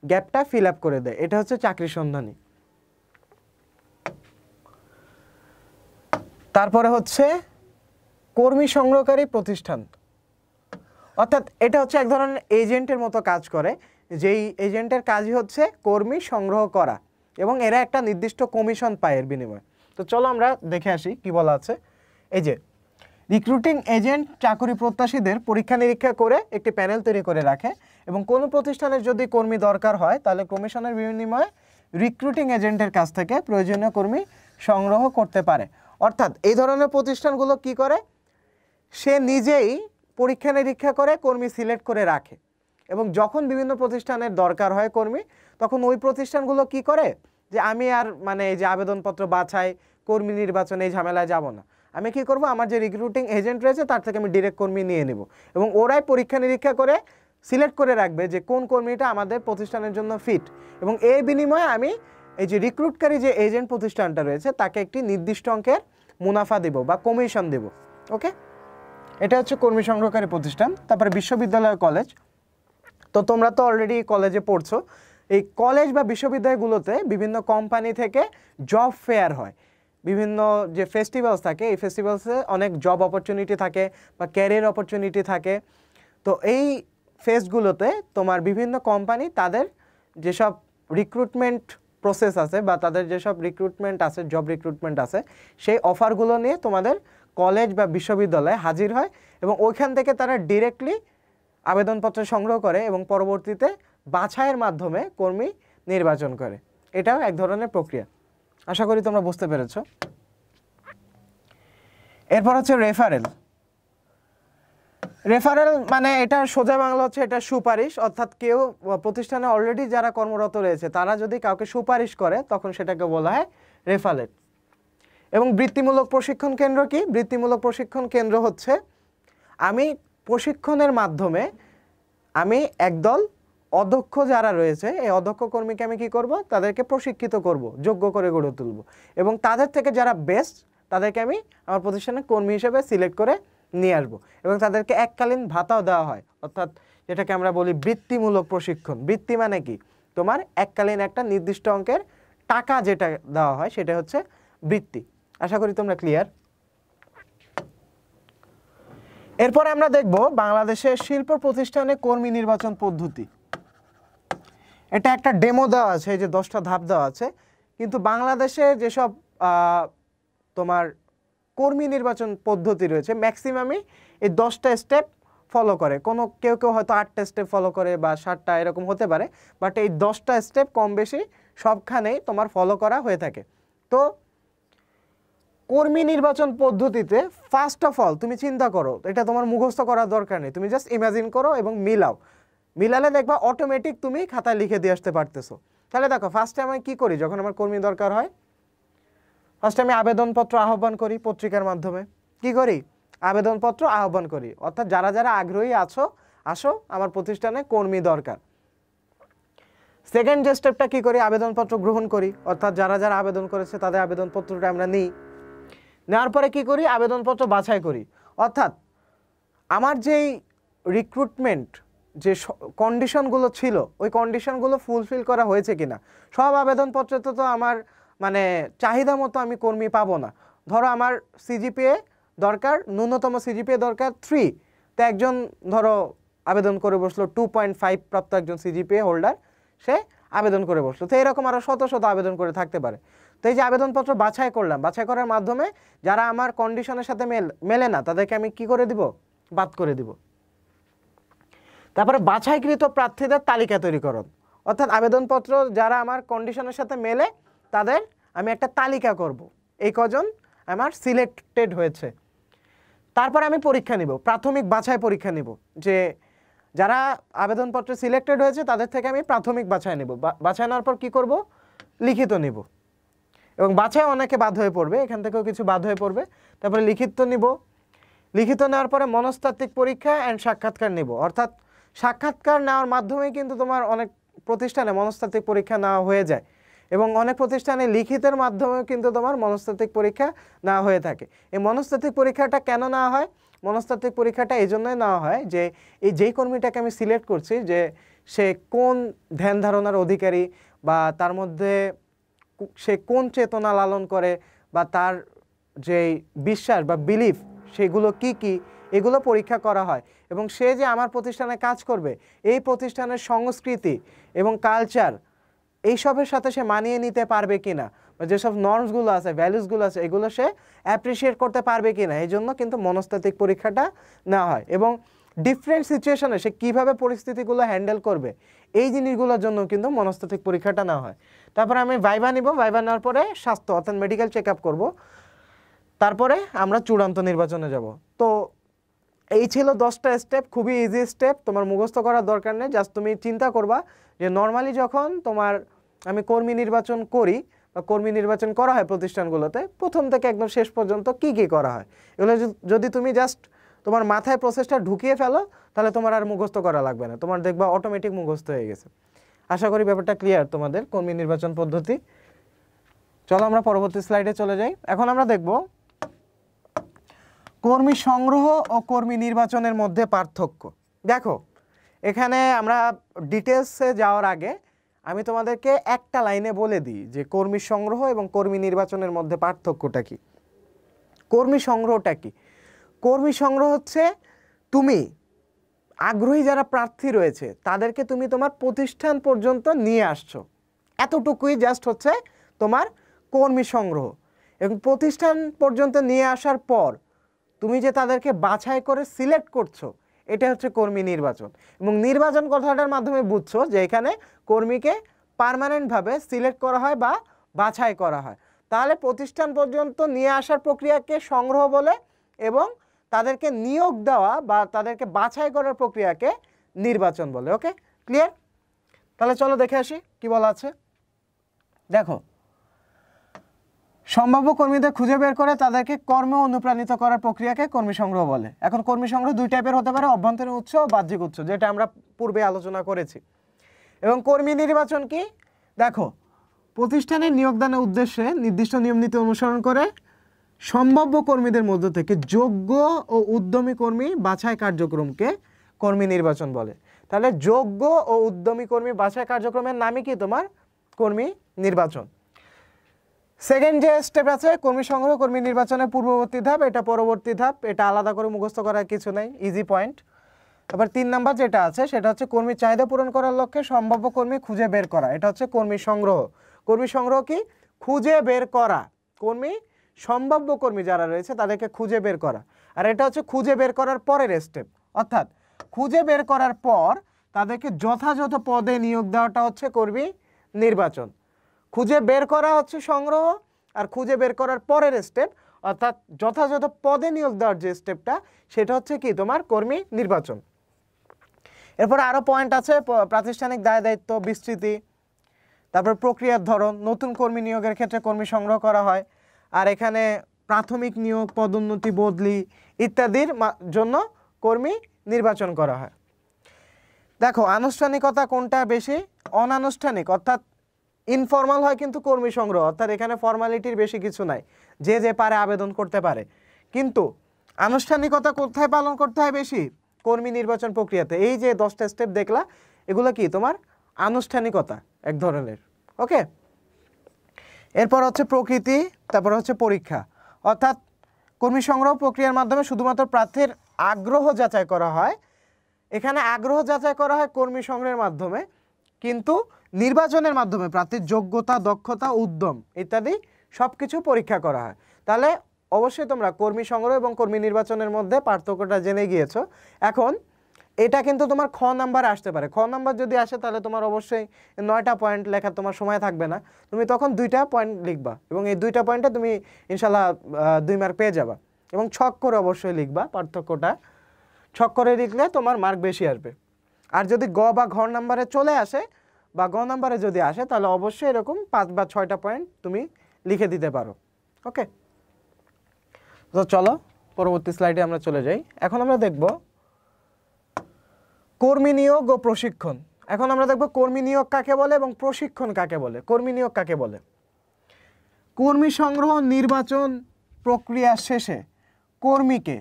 Speaker 1: গ্যাপটা ফিল আপ করে দেয়। এটা হচ্ছে চাকরি সন্ধানী। তারপরে হচ্ছে কর্মী সংগ্রহকারী প্রতিষ্ঠান, অর্থাৎ এটা হচ্ছে এক ধরনের এজেন্টের মতো কাজ করে, যেই এজেন্টের কাজই হচ্ছে কর্মী সংগ্রহ করা এবং এরা একটা নির্দিষ্ট কমিশন পায় এর বিনিময়ে। তো চলো আমরা দেখে আসি কি বলা আছে। এই যে রিক্রুটিং এজেন্ট চাকরি প্রত্যাশীদের পরীক্ষা নিরীক্ষা করে একটি প্যানেল তৈরি করে রাখে এবং কোনো প্রতিষ্ঠানের যদি কর্মী দরকার হয় তাহলে কমিশনের বিনিময়ে রিক্রুটিং এজেন্টের কাছ থেকে প্রয়োজনীয় কর্মী সংগ্রহ করতে পারে। অর্থাৎ এই ধরনের প্রতিষ্ঠানগুলো কি করে, সে নিজেই পরীক্ষা নিরীক্ষা করে কর্মী সিলেক্ট করে রাখে এবং যখন বিভিন্ন প্রতিষ্ঠানের দরকার হয় কর্মী তখন ওই প্রতিষ্ঠানগুলো কি করে যে আমি আর মানে এই যে আবেদনপত্র বাছাই কর্মী নির্বাচনে এই ঝামেলায় যাব না, আমি কি করব আমার যে রিক্রুটিং এজেন্ট রয়েছে তার থেকে আমি ডিরেক্ট কর্মী নিয়ে নেব এবং ওরাই পরীক্ষা নিরীক্ষা করে সিলেক্ট করে রাখবে যে কোন কর্মীটা আমাদের প্রতিষ্ঠানের জন্য ফিট এবং এই বিনিময়ে আমি এই যে রিক্রুটকারী যে এজেন্ট প্রতিষ্ঠানটা রয়েছে তাকে একটি নির্দিষ্ট অঙ্কের মুনাফা দেব বা কমিশন দেব। ওকে, এটা হচ্ছে কর্মী সংগ্রহকারী প্রতিষ্ঠান। তারপরে বিশ্ববিদ্যালয় কলেজ, তো তোমরা তো অলরেডি কলেজে পড়ছো, এই কলেজ বা বিশ্ববিদ্যালয়গুলোতে বিভিন্ন কোম্পানি থেকে জব ফেয়ার হয়, বিভিন্ন যে ফেস্টিভ্যালস থাকে এই ফেস্টিভ্যালসে অনেক জব অপরচুনিটি থাকে বা ক্যারিয়ার অপরচুনিটি থাকে। তো এই ফেস্টগুলোতে তোমার বিভিন্ন কোম্পানি তাদের যেসব রিক্রুটমেন্ট প্রসেস আছে বা তাদের যেসব রিক্রুটমেন্ট আছে জব রিক্রুটমেন্ট আছে সেই অফারগুলো নিয়ে তোমাদের কলেজ বা বিশ্ববিদ্যালয়ে হাজির হয় এবং ওইখান থেকে তারা ডিরেক্টলি আবেদনপত্র সংগ্রহ করে এবং পরবর্তীতে বাছাইয়ের মাধ্যমে কর্মী নির্বাচন করে। এটাও এক ধরনের প্রক্রিয়া। আশা করি তোমরা বুঝতে পেরেছো। এরপর হচ্ছে রেফারেল। রেফারেল মানে এটা সোজা বাংলা হচ্ছে এটা সুপারিশ, অর্থাৎ কেউ প্রতিষ্ঠানে অলরেডি যারা কর্মরত রয়েছে তারা যদি কাউকে সুপারিশ করে তখন সেটাকে বলা হয় রেফারেল। এবং বৃত্তিমূলক প্রশিক্ষণ কেন্দ্র কি? বৃত্তিমূলক প্রশিক্ষণ কেন্দ্র হচ্ছে আমি প্রশিক্ষণের মাধ্যমে আমি একদল অদক্ষ যারা রয়েছে এই অদক্ষ কর্মীকে আমি কি করব, তাদেরকে প্রশিক্ষিত করব, যোগ্য করে গড়ে তুলব এবং তাদের থেকে যারা বেস্ট তাদেরকে আমি আমার প্রতিষ্ঠানে কর্মী হিসেবে সিলেক্ট করে নিয়ে আসবো এবং তাদেরকে এককালীন ভাতাও দেওয়া হয়, অর্থাৎ যেটাকে আমরা বলি বৃত্তিমূলক প্রশিক্ষণ। বৃত্তি মানে কি, তোমার এককালীন একটা নির্দিষ্ট অঙ্কের টাকা যেটা দেওয়া হয় সেটা হচ্ছে বৃত্তি। আশা করি তোমরা ক্লিয়ার। এরপরে আমরা দেখব বাংলাদেশের শিল্প প্রতিষ্ঠানে কর্মী নির্বাচন পদ্ধতি। এটা একটা ডেমো দেওয়া আছে, এই যে 10টা ধাপ দেওয়া আছে, কিন্তু বাংলাদেশে যেসব তোমার কর্মী নির্বাচন পদ্ধতি রয়েছে ম্যাক্সিমামই এই 10টা স্টেপ ফলো করে। কেউ হয়তো 8টা স্টেপ ফলো করে বা 7টা এরকম হতে পারে, বাট এই 10টা স্টেপ কম বেশি সবখানেই তোমার ফলো করা হয়ে থাকে। তো কর্মী নির্বাচন পদ্ধতিতে ফার্স্ট অফ অল তুমি চিন্তা করো, এটা তোমার মুখস্থ করার দরকার নেই, তুমি জাস্ট ইমাজিন করো এবং মিলালে দেখবা অটোমেটিক তুমি খাতায় লিখে দিয়ে আসতে পারতেছো। তাহলে দেখো ফার্স্টে আমি কি করি, যখন আমার কর্মী দরকার হয় ফার্স্টে আমি আবেদনপত্র আহ্বান করি পত্রিকার মাধ্যমে। কি করি, আবেদনপত্র আহ্বান করি, অর্থাৎ যারা যারা আগ্রহী আসো আমার প্রতিষ্ঠানে কর্মী দরকার। সেকেন্ড যে স্টেপটা কি করি, আবেদনপত্র গ্রহণ করি, অর্থাৎ যারা যারা আবেদন করেছে তাদের আবেদনপত্রটা আমরা নিই। নেওয়ার পরে কি করি, আবেদনপত্র বাছাই করি, অর্থাৎ আমার যেই রিক্রুটমেন্ট যে কন্ডিশনগুলো ছিল ওই কন্ডিশনগুলো ফুলফিল করা হয়েছে কিনা। সব আবেদনপত্রে তো আমার মানে চাহিদা মতো আমি কর্মী পাবো না। ধরো আমার সিজিপিএ দরকার, ন্যূনতম সিজিপিএ দরকার 3, তো একজন ধরো আবেদন করে বসলো 2.5 প্রাপ্ত একজন সিজিপিএ হোল্ডার, সে আবেদন করে বসলো। তো এরকম আরও শত শত আবেদন করে থাকতে পারে। তো এই যে আবেদনপত্র বাছাই করলাম, বাছাই করার মাধ্যমে যারা আমার কন্ডিশনের সাথে মেলে না তাদেরকে আমি কি করে দিব, বাদ করে দিব। তারপরে বাছাইকৃত প্রার্থীদের তালিকা তৈরিকরণ, অর্থাৎ আবেদনপত্র যারা আমার কন্ডিশনের সাথে মেলে তাদের আমি একটা তালিকা করব, এই কজন আমার সিলেক্টেড হয়েছে। তারপরে আমি পরীক্ষা নিব, প্রাথমিক বাছাই পরীক্ষা নিব, যে যারা আবেদনপত্রে সিলেক্টেড হয়েছে তাদের থেকে আমি প্রাথমিক বাছাই নেব। বাছাই নেওয়ার পর কী করব, লিখিত নিব, এবং বাছাই অনেকে বাদ হয়ে পড়বে, এখান থেকেও কিছু বাদ হয়ে পড়বে। তারপরে লিখিত নিব, লিখিত নেওয়ার পরে মনস্তাত্ত্বিক পরীক্ষা অ্যান্ড সাক্ষাৎকার নিব, অর্থাৎ সাক্ষাৎকার নেওয়ার মাধ্যমে কিন্তু তোমার অনেক প্রতিষ্ঠানে মনস্তাত্ত্বিক পরীক্ষা নেওয়া হয়ে যায়, এবং অনেক প্রতিষ্ঠানে লিখিতের মাধ্যমেও কিন্তু তোমার মনস্তাত্ত্বিক পরীক্ষা নেওয়া হয়ে থাকে। এই মনস্তাত্ত্বিক পরীক্ষাটা কেন নেওয়া হয়, মনস্তাত্ত্বিক পরীক্ষাটা এই জন্যই নেওয়া হয় যে এই যেই কর্মীটাকে আমি সিলেক্ট করছি যে সে কোন ধ্যান ধারণার অধিকারী, বা তার মধ্যে সে কোন চেতনা লালন করে, বা তার যে বিশ্বাস বা বিলিফ সেগুলো কি কি, এগুলো পরীক্ষা করা হয়। এবং সে যে আমার প্রতিষ্ঠানে কাজ করবে, এই প্রতিষ্ঠানের সংস্কৃতি এবং কালচার এইসবের সাথে সে মানিয়ে নিতে পারবে কিনা, বা যেসব নর্মসগুলো আছে, ভ্যালুসগুলো আছে, এগুলো সে অ্যাপ্রিসিয়েট করতে পারবে কিনা, এই জন্য কিন্তু মনস্তাত্ত্বিক পরীক্ষাটা নেওয়া হয়। এবং ডিফারেন্ট সিচুয়েশনে সে কীভাবে পরিস্থিতিগুলো হ্যান্ডেল করবে, এই জিনিসগুলোর জন্য কিন্তু মনস্তাত্ত্বিক পরীক্ষাটা নেওয়া হয়। তারপরে আমি ভাইভা নিব, ভাইভা নেওয়ার পরে স্বাস্থ্য অর্থাৎ মেডিকেল চেক আপ করবো, তারপরে আমরা চূড়ান্ত নির্বাচনে যাব। তো এই ছিল 10টা স্টেপ, খুবই ইজি স্টেপ, তোমার মুখস্থ করার দরকার নেই। জাস্ট তুমি চিন্তা করবা যে নর্মালি যখন তোমার আমি কর্মী নির্বাচন করি বা কর্মী নির্বাচন করা হয় প্রতিষ্ঠানগুলোতে, প্রথম থেকে একদম শেষ পর্যন্ত কি কি করা হয়, এগুলো যদি তুমি জাস্ট তোমার মাথায় প্রসেসটা ঢুকিয়ে ফেলো, তাহলে তোমার আর মুখস্থ করা লাগবে না, তোমার দেখবা অটোমেটিক মুখস্থ হয়ে গেছে। আশা করি ব্যাপারটা ক্লিয়ার তোমাদের কর্মী নির্বাচন পদ্ধতি। চলো আমরা পরবর্তী স্লাইডে চলে যাই। এখন আমরা দেখব কর্মী সংগ্রহ ও কর্মী নির্বাচনের মধ্যে পার্থক্য। দেখো এখানে আমরা ডিটেলসে যাওয়ার আগে আমি তোমাদেরকে একটা লাইনে বলে দিই যে কর্মী সংগ্রহ এবং কর্মী নির্বাচনের মধ্যে পার্থক্যটা কি। কর্মী সংগ্রহটা কি? কর্মী সংগ্রহ হচ্ছে তুমি আগ্রহী যারা প্রার্থী রয়েছে তাদেরকে তুমি তোমার প্রতিষ্ঠান পর্যন্ত নিয়ে আসছো, এতটুকুই জাস্ট হচ্ছে তোমার কর্মী সংগ্রহ। এবং প্রতিষ্ঠান পর্যন্ত নিয়ে আসার পর তুমি যে তাদেরকে বাছাই করে সিলেক্ট করছো, এটা হচ্ছে কর্মী নির্বাচন। এবং নির্বাচন কথাটার মাধ্যমে বুঝছো যে এখানে কর্মীকে পার্মানেন্টভাবে সিলেক্ট করা হয় বা বাছাই করা হয়। তাহলে প্রতিষ্ঠান পর্যন্ত নিয়ে আসার প্রক্রিয়াকে সংগ্রহ বলে, এবং তাদেরকে নিয়োগ দেওয়া বা তাদেরকে বাছাই করার প্রক্রিয়াকে নির্বাচন বলে। ওকে, ক্লিয়ার? তাহলে চলো দেখে আসি কি বলা আছে। দেখো, সম্ভাব্য কর্মীদের খুঁজে বের করে তাদেরকে কর্মে অনুপ্রাণিত করার প্রক্রিয়াকে কর্মী সংগ্রহ বলে। এখন কর্মী সংগ্রহ দুই টাইপের হতে পারে, অভ্যন্তরীণ উৎস ও বাহ্যিক উৎস, যেটা আমরা পূর্বে আলোচনা করেছি। এবং কর্মী নির্বাচন কি? দেখো, প্রতিষ্ঠানের নিয়োগদানের উদ্দেশ্যে নির্দিষ্ট নিয়মনীতি অনুসরণ করে সম্ভাব্য কর্মীদের মধ্য থেকে যোগ্য ও উদ্যমী কর্মী বাছাই কার্যক্রমকে কর্মী নির্বাচন বলে। তাহলে যোগ্য ও উদ্যমী কর্মী বাছাই কার্যক্রমের নামই কি তোমার কর্মী নির্বাচন। সেকেন্ড যে স্টেপ আছে কর্মী সংগ্রহ কর্মী নির্বাচনের পূর্ববর্তী ধাপ, এটা পরবর্তী ধাপ, এটা আলাদা করে মুখস্থ করার কিছু নেই, ইজি পয়েন্ট। আবার 3 নাম্বার যেটা আছে সেটা হচ্ছে কর্মীর চাহিদা পূরণ করার লক্ষ্যে সম্ভাব্য কর্মী খুঁজে বের করা, এটা হচ্ছে কর্মী সংগ্রহ। কর্মী সংগ্রহ কি? খুঁজে বের করা, কর্মী সম্ভাব্য কর্মী যারা রয়েছে তাদেরকে খুঁজে বের করা। আর এটা হচ্ছে খুঁজে বের করার পরের স্টেপ, অর্থাৎ খুঁজে বের করার পর তাদেরকে যথাযথ পদে নিয়োগ দেওয়াটা হচ্ছে কর্মী নির্বাচন। খুঁজে বের করা হচ্ছে সংগ্রহ, আর খুঁজে বের করার পরের স্টেপ অর্থাৎ যথাযথ পদে নিয়োগ দেওয়ার যে স্টেপটা সেটা হচ্ছে কি তোমার কর্মী নির্বাচন। এরপর আরও পয়েন্ট আছে, প্রাতিষ্ঠানিক দায় দায়িত্ব বিস্তৃতি, তারপর প্রক্রিয়ার ধরন, নতুন কর্মী নিয়োগের ক্ষেত্রে কর্মী সংগ্রহ করা হয়, আর এখানে প্রাথমিক নিয়োগ, পদোন্নতি, বদলি ইত্যাদির জন্য কর্মী নির্বাচন করা হয়। দেখো, আনুষ্ঠানিকতা কোনটা বেশি? অনানুষ্ঠানিক অর্থাৎ ইনফর্মাল হয় কিন্তু কর্মী সংগ্রহ, অর্থাৎ এখানে ফর্মালিটির বেশি কিছু নাই, যে যে পারে আবেদন করতে পারে। কিন্তু আনুষ্ঠানিকতা কোথায় পালন করতে হয় বেশি? কর্মী নির্বাচন প্রক্রিয়াতে। এই যে 10টা স্টেপ দেখলা, এগুলো কি তোমার আনুষ্ঠানিকতা এক ধরনের। ওকে, এরপর হচ্ছে প্রকৃতি, তারপর হচ্ছে পরীক্ষা। অর্থাৎ কর্মী সংগ্রহ প্রক্রিয়ার মাধ্যমে শুধুমাত্র প্রার্থীর আগ্রহ যাচাই করা হয়। এখানে আগ্রহ যাচাই করা হয় কর্মী সংগ্রহের মাধ্যমে, কিন্তু নির্বাচনের মাধ্যমে প্রার্থীর যোগ্যতা, দক্ষতা, উদ্যম ইত্যাদি সব কিছু পরীক্ষা করা হয়। তাহলে অবশ্যই তোমরা কর্মী সংগ্রহ এবং কর্মী নির্বাচনের মধ্যে পার্থক্যটা জেনে গিয়েছো। এখন এটা কিন্তু তোমার খ নাম্বারে আসতে পারে। খ নাম্বার যদি আসে তাহলে তোমার অবশ্যই 9টা পয়েন্ট লেখার তোমার সময় থাকবে না, তুমি তখন 2টা পয়েন্ট লিখবা এবং এই 2টা পয়েন্টে তুমি ইনশাল্লাহ 2 মার্ক পেয়ে যাবা। এবং ছক করে অবশ্যই লিখবা পার্থক্যটা, ছক করে লিখলে তোমার মার্ক বেশি আসবে। আর যদি গ বা ঘ নাম্বারে চলে আসে বা গ নাম্বারে যদি আসে তাহলে অবশ্যই এরকম 5 বা 6টা পয়েন্ট তুমি লিখে দিতে পারো। ওকে, তো চলো পরবর্তী স্লাইডে আমরা চলে যাই। এখন আমরা দেখব কর্মী নিয়োগ ও প্রশিক্ষণ। এখন আমরা দেখব কর্মী নিয়োগ কাকে বলে এবং প্রশিক্ষণ কাকে বলে। কর্মী নিয়োগ কাকে বলে? কর্মী সংগ্রহ নির্বাচন প্রক্রিয়া শেষে কর্মীকে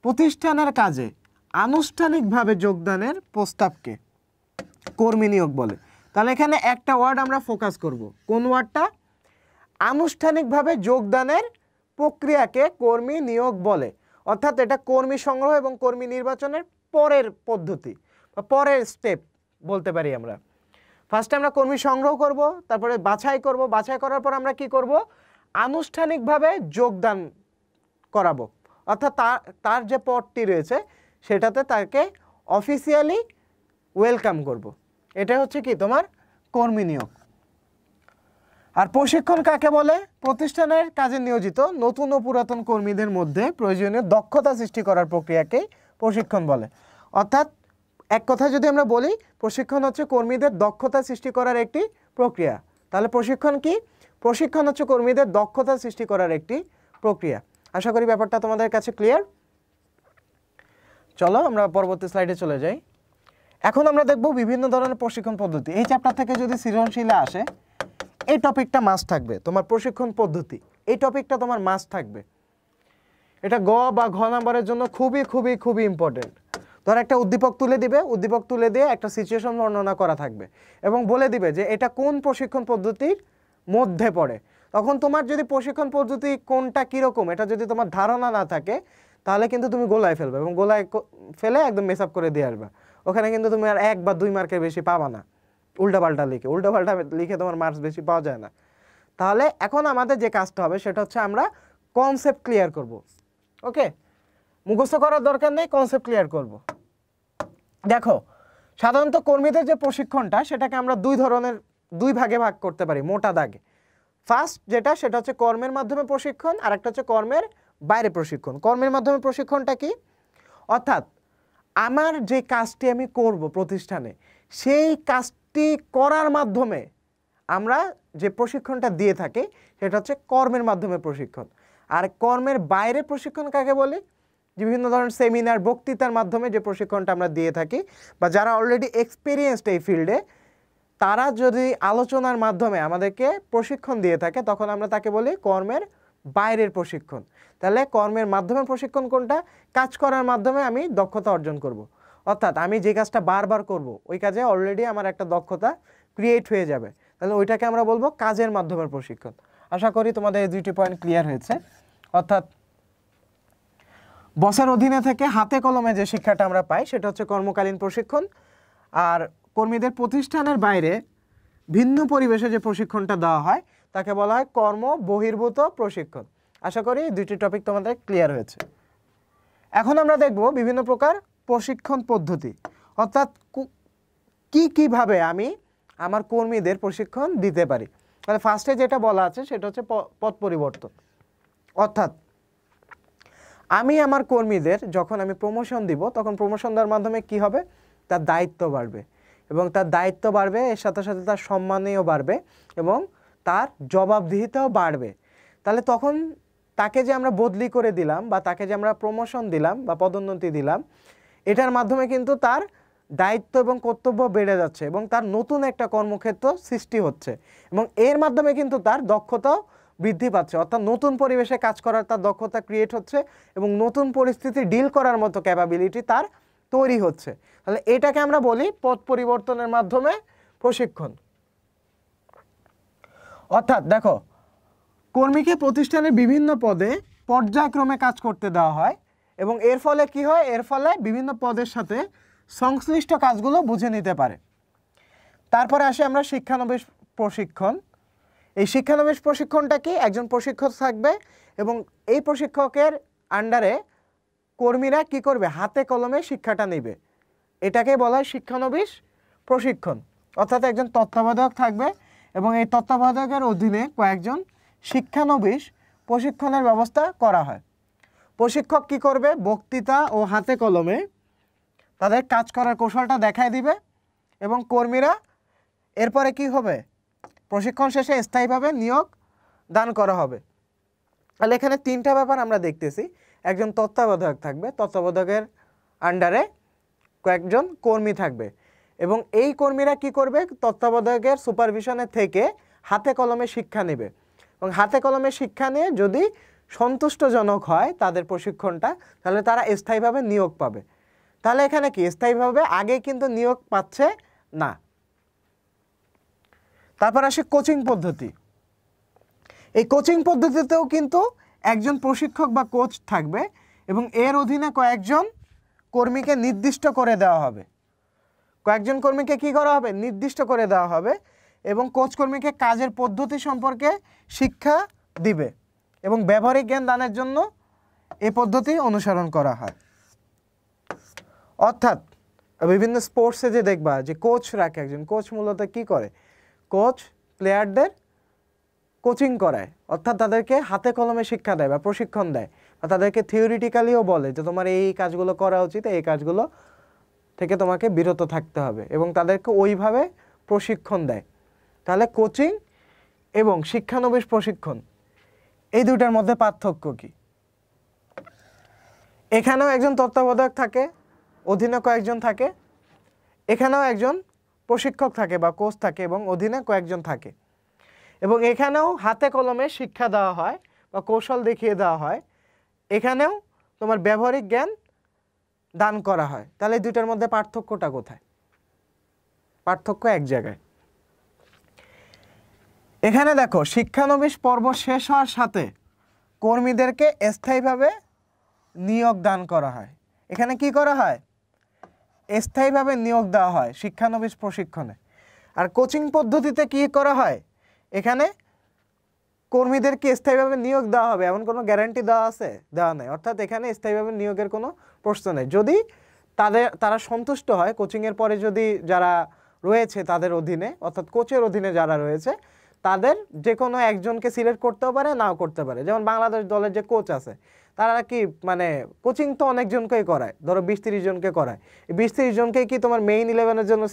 Speaker 1: প্রতিষ্ঠানের কাজে আনুষ্ঠানিকভাবে যোগদানের প্রস্তাবকে কর্মী নিয়োগ বলে। তাহলে এখানে একটা ওয়ার্ড আমরা ফোকাস করব, কোন ওয়ার্ডটা? আনুষ্ঠানিকভাবে যোগদানের প্রক্রিয়াকে কর্মী নিয়োগ বলে। অর্থাৎ এটা কর্মী সংগ্রহ এবং কর্মী নির্বাচনের পরের পদ্ধতি বা পরের স্টেপ বলতে পারি আমরা। ফার্স্টে আমরা কর্মী সংগ্রহ করব, তারপরে বাছাই করব, বাছাই করার পর আমরা কি করব? আনুষ্ঠানিকভাবে যোগদান করাবো। অর্থাৎ তার যে পদটি রয়েছে সেটাতে তাকে অফিসিয়ালি ওয়েলকাম করব। এটা হচ্ছে কি তোমার কর্মী নিয়োগ। আর প্রশিক্ষণ কাকে বলে? প্রতিষ্ঠানের কাজে নিয়োজিত নতুন ও পুরাতন কর্মীদের মধ্যে প্রয়োজনীয় দক্ষতা সৃষ্টি করার প্রক্রিয়াকে প্রশিক্ষণ বলে। অর্থাৎ এক কথায় যদি আমরা বলি, প্রশিক্ষণ হচ্ছে কর্মীদের দক্ষতা সৃষ্টি করার একটি প্রক্রিয়া। তাহলে প্রশিক্ষণ কি? প্রশিক্ষণ হচ্ছে কর্মীদের দক্ষতা সৃষ্টি করার একটি প্রক্রিয়া। আশা করি ব্যাপারটা তোমাদের কাছে ক্লিয়ার। চলো আমরা পরবর্তী স্লাইডে চলে যাই। এখন আমরা দেখব বিভিন্ন ধরনের প্রশিক্ষণ পদ্ধতি। এই চ্যাপ্টার থেকে যদি সৃজনশীলে আসে, এই টপিকটা মাস্ট থাকবে তোমার, প্রশিক্ষণ পদ্ধতি। এই টপিকটা তোমার মাস্ট থাকবে। এটা গ বা ঘ নাম্বারের জন্য খুবই খুবই খুবই ইম্পর্টেন্ট। ধর একটা উদ্দীপক তুলে দিবে, উদ্দীপক তুলে দিয়ে একটা সিচুয়েশন বর্ণনা করা থাকবে এবং বলে দিবে যে এটা কোন প্রশিক্ষণ পদ্ধতির মধ্যে পড়ে। তখন তোমার যদি প্রশিক্ষণ পদ্ধতি কোনটা কীরকম এটা যদি তোমার ধারণা না থাকে তাহলে কিন্তু তুমি গোলায় ফেলবে এবং গোলায় ফেলে একদম মেস আপ করে দিয়ে আসবে। ওখানে কিন্তু তুমি আর 1 বা 2 মার্কের বেশি পাবা না উল্টাপাল্টা লিখে তোমার মার্কস বেশি পাওয়া যায় না। তাহলে এখন আমাদের যে কাজটা হবে সেটা হচ্ছে আমরা কনসেপ্ট ক্লিয়ার করব। ওকে, মুখস্থ করার দরকার নেই, কনসেপ্ট ক্লিয়ার করব। দেখো, সাধারণত কর্মীদের যে প্রশিক্ষণটা সেটাকে আমরা দুই ভাগে ভাগ করতে পারি মোটা দাগে। ফার্স্ট সেটা হচ্ছে কর্মের মাধ্যমে প্রশিক্ষণ, আর একটা হচ্ছে কর্মের বাইরে প্রশিক্ষণ। কর্মের মাধ্যমে প্রশিক্ষণটা কি? অর্থাৎ আমার যে কাজটি আমি করব প্রতিষ্ঠানে, সেই কাজটি করার মাধ্যমে আমরা যে প্রশিক্ষণটা দিয়ে থাকি সেটা হচ্ছে কর্মের মাধ্যমে প্রশিক্ষণ। আর কর্মের বাইরে প্রশিক্ষণ কাকে বলে? বিভিন্ন ধরনের সেমিনার, বক্তৃতার মাধ্যমে যে প্রশিক্ষণটা আমরা দিয়ে থাকি বা যারা অলরেডি এক্সপিরিয়েন্সড এই ফিল্ডে তারা যদি আলোচনার মাধ্যমে আমাদেরকে প্রশিক্ষণ দিয়ে থাকে তখন আমরা তাকে বলি কর্মের বাইরের প্রশিক্ষণ। তাহলে কর্মের মাধ্যমে প্রশিক্ষণ কোনটা? কাজ করার মাধ্যমে আমি দক্ষতা অর্জন করব। অর্থাৎ আমি যে কাজটা বারবার করব ওই কাজে অলরেডি আমার একটা দক্ষতা ক্রিয়েট হয়ে যাবে, তাহলে ওইটাকে আমরা বলবো কাজের মাধ্যমে প্রশিক্ষণ। আশা করি তোমাদের এই 2টি পয়েন্ট ক্লিয়ার হয়েছে। অর্থাৎ বসের অধীনে থেকে হাতে কলমে যে শিক্ষাটা আমরা পাই সেটা হচ্ছে কর্মকালীন প্রশিক্ষণ, আর কর্মীদের প্রতিষ্ঠানের বাইরে ভিন্ন পরিবেশে যে প্রশিক্ষণটা দেওয়া হয় তাকে বলা হয় কর্ম বহির্ভূত প্রশিক্ষণ। আশা করি এই 2টি টপিক তোমাদের ক্লিয়ার হয়েছে। এখন আমরা দেখব বিভিন্ন প্রকার প্রশিক্ষণ পদ্ধতি, অর্থাৎ কিভাবে আমি আমার কর্মীদের প্রশিক্ষণ দিতে পারি। তাহলে ফার্স্টে যেটা বলা আছে সেটা হচ্ছে পদ পরিবর্তন। অর্থাৎ আমি আমার কর্মীদের যখন আমি প্রমোশন দিব তখন প্রমোশন দেওয়ার মাধ্যমে কি হবে? তার দায়িত্ব বাড়বে এবং তার দায়িত্ব বাড়বে, এর সাথে সাথে তার সম্মানও বাড়বে এবং তার জবাবদিহিতাও বাড়বে। তাহলে তখন তাকে যে আমরা বদলি করে দিলাম বা তাকে যে আমরা প্রমোশন দিলাম বা পদোন্নতি দিলাম, এটার মাধ্যমে কিন্তু তার দায়িত্ব এবং কর্তব্য বেড়ে যাচ্ছে এবং তার নতুন একটা কর্মক্ষেত্র সৃষ্টি হচ্ছে এবং এর মাধ্যমে কিন্তু তার দক্ষতাও বৃদ্ধি পাচ্ছে। অর্থাৎ নতুন পরিবেশে কাজ করার তার দক্ষতা ক্রিয়েট হচ্ছে এবং নতুন পরিস্থিতি ডিল করার মতো ক্যাপাবিলিটি তার তৈরি হচ্ছে। তাহলে এটাকে আমরা বলি পদ পরিবর্তনের মাধ্যমে প্রশিক্ষণ। অর্থাৎ দেখো, কর্মীকে প্রতিষ্ঠানের বিভিন্ন পদে পর্যায়ক্রমে কাজ করতে দেওয়া হয় এবং এর ফলে কি হয়, এর ফলে বিভিন্ন পদের সাথে সংশ্লিষ্ট কাজগুলো বুঝে নিতে পারে। তারপরে আসে আমরা শিক্ষানবিশ প্রশিক্ষণ। এই শিক্ষানবিশ প্রশিক্ষণটা কি, একজন প্রশিক্ষক থাকবে এবং এই প্রশিক্ষকের আন্ডারে কর্মীরা কি করবে, হাতে কলমে শিক্ষাটা নেবে। এটাকে বলা হয় শিক্ষানবিশ প্রশিক্ষণ। অর্থাৎ একজন তত্ত্বাবধায়ক থাকবে এবং এই তত্ত্বাবধায়কের অধীনে কয়েকজন শিক্ষানবিশ প্রশিক্ষণের ব্যবস্থা করা হয়। প্রশিক্ষক কি করবে, বক্তৃতা ও হাতে কলমে তাদের কাজ করার কৌশলটা দেখায় দিবে এবং কর্মীরা এরপরে কি হবে, প্রশিক্ষণ শেষে স্থায়ীভাবে নিয়োগ দান করা হবে। তাহলে এখানে তিনটা ব্যাপার আমরা দেখতেছি। একজন তত্ত্বাবধায়ক থাকবে, তত্ত্বাবধায়কের আন্ডারে কয়েকজন কর্মী থাকবে এবং এই কর্মীরা কি করবে, তত্ত্বাবধায়কের সুপারভিশনে থেকে হাতে কলমে শিক্ষা নেবে এবং হাতে কলমে শিক্ষা নিয়ে যদি সন্তুষ্টজনক হয় তাদের প্রশিক্ষণটা, তাহলে তারা স্থায়ীভাবে নিয়োগ পাবে। তাহলে এখানে কি, স্থায়ীভাবে আগে কিন্তু নিয়োগ পাচ্ছে না। তারপর আসে কোচিং পদ্ধতি। এই কোচিং পদ্ধতিতেও কিন্তু একজন প্রশিক্ষক বা কোচ থাকবে এবং এর অধীনে কয়েকজন কর্মীকে নির্দিষ্ট করে দেওয়া হবে। কয়েকজন কর্মীকে কি করা হবে, নির্দিষ্ট করে দেওয়া হবে এবং কোচ কর্মীকে কাজের পদ্ধতি সম্পর্কে শিক্ষা দিবে এবং ব্যবহারিক জ্ঞান দানের জন্য এই পদ্ধতি অনুসরণ করা হয়। অর্থাৎ বিভিন্ন স্পোর্টসে যে দেখবা যে কোচ রাখে, একজন কোচ মূলত কি করে, কোচ প্লেয়ারদের কোচিং করায়, অর্থাৎ তাদেরকে হাতে কলমে শিক্ষা দেয় বা প্রশিক্ষণ দেয় বা তাদেরকে থিওরিটিক্যালিও বলে যে তোমার এই কাজগুলো করা উচিত, এই কাজগুলো থেকে তোমাকে বিরত থাকতে হবে এবং তাদেরকে ওইভাবে প্রশিক্ষণ দেয়। তাহলে কোচিং এবং শিক্ষানবিশ প্রশিক্ষণ এই দুইটার মধ্যে পার্থক্য কি? এখানেও একজন তত্ত্বাবধায়ক থাকে, অধীনে কয়েকজন থাকে, এখানেও একজন প্রশিক্ষক থাকে বা কোচ থাকে এবং অধীনে কয়েকজন থাকে এবং এখানেও হাতে কলমে শিক্ষা দেওয়া হয় বা কৌশল দেখিয়ে দেওয়া হয়, এখানেও তোমার ব্যবহারিক জ্ঞান দান করা হয়। তাহলে এই দুইটার মধ্যে পার্থক্যটা কোথায়? পার্থক্য এক জায়গায়। এখানে দেখো শিক্ষানবিশ পর্ব শেষ হওয়ার সাথে কর্মীদেরকে স্থায়ীভাবে নিয়োগ দান করা হয়। এখানে কি করা হয়, স্থায়ীভাবে নিয়োগ দেওয়া হয় শিক্ষানবিশ প্রশিক্ষণে। আর কোচিং পদ্ধতিতে কি করা হয়, এখানে কর্মীদেরকে স্থায়ীভাবে নিয়োগ দেওয়া হবে এমন কোনো গ্যারান্টি দেওয়া আছে, দেওয়া নেই। অর্থাৎ এখানে স্থায়ীভাবে নিয়োগের কোনো প্রশ্ন নেই। যদি তারা সন্তুষ্ট হয়, কোচিংয়ের পরে যদি যারা রয়েছে তাদের অধীনে, অর্থাৎ কোচের অধীনে যারা রয়েছে তাদের যে কোনো একজনকে সিলেক্ট করতেও পারে, নাও করতে পারে। যেমন বাংলাদেশ দলের যে কোচ আছে তারা কি মানে কোচিং তো অনেকজনকেই করায়, ধরো 20-30 জনকে করায়। 20-30 জনকেই কি তোমার মেইন 11-এর জন্য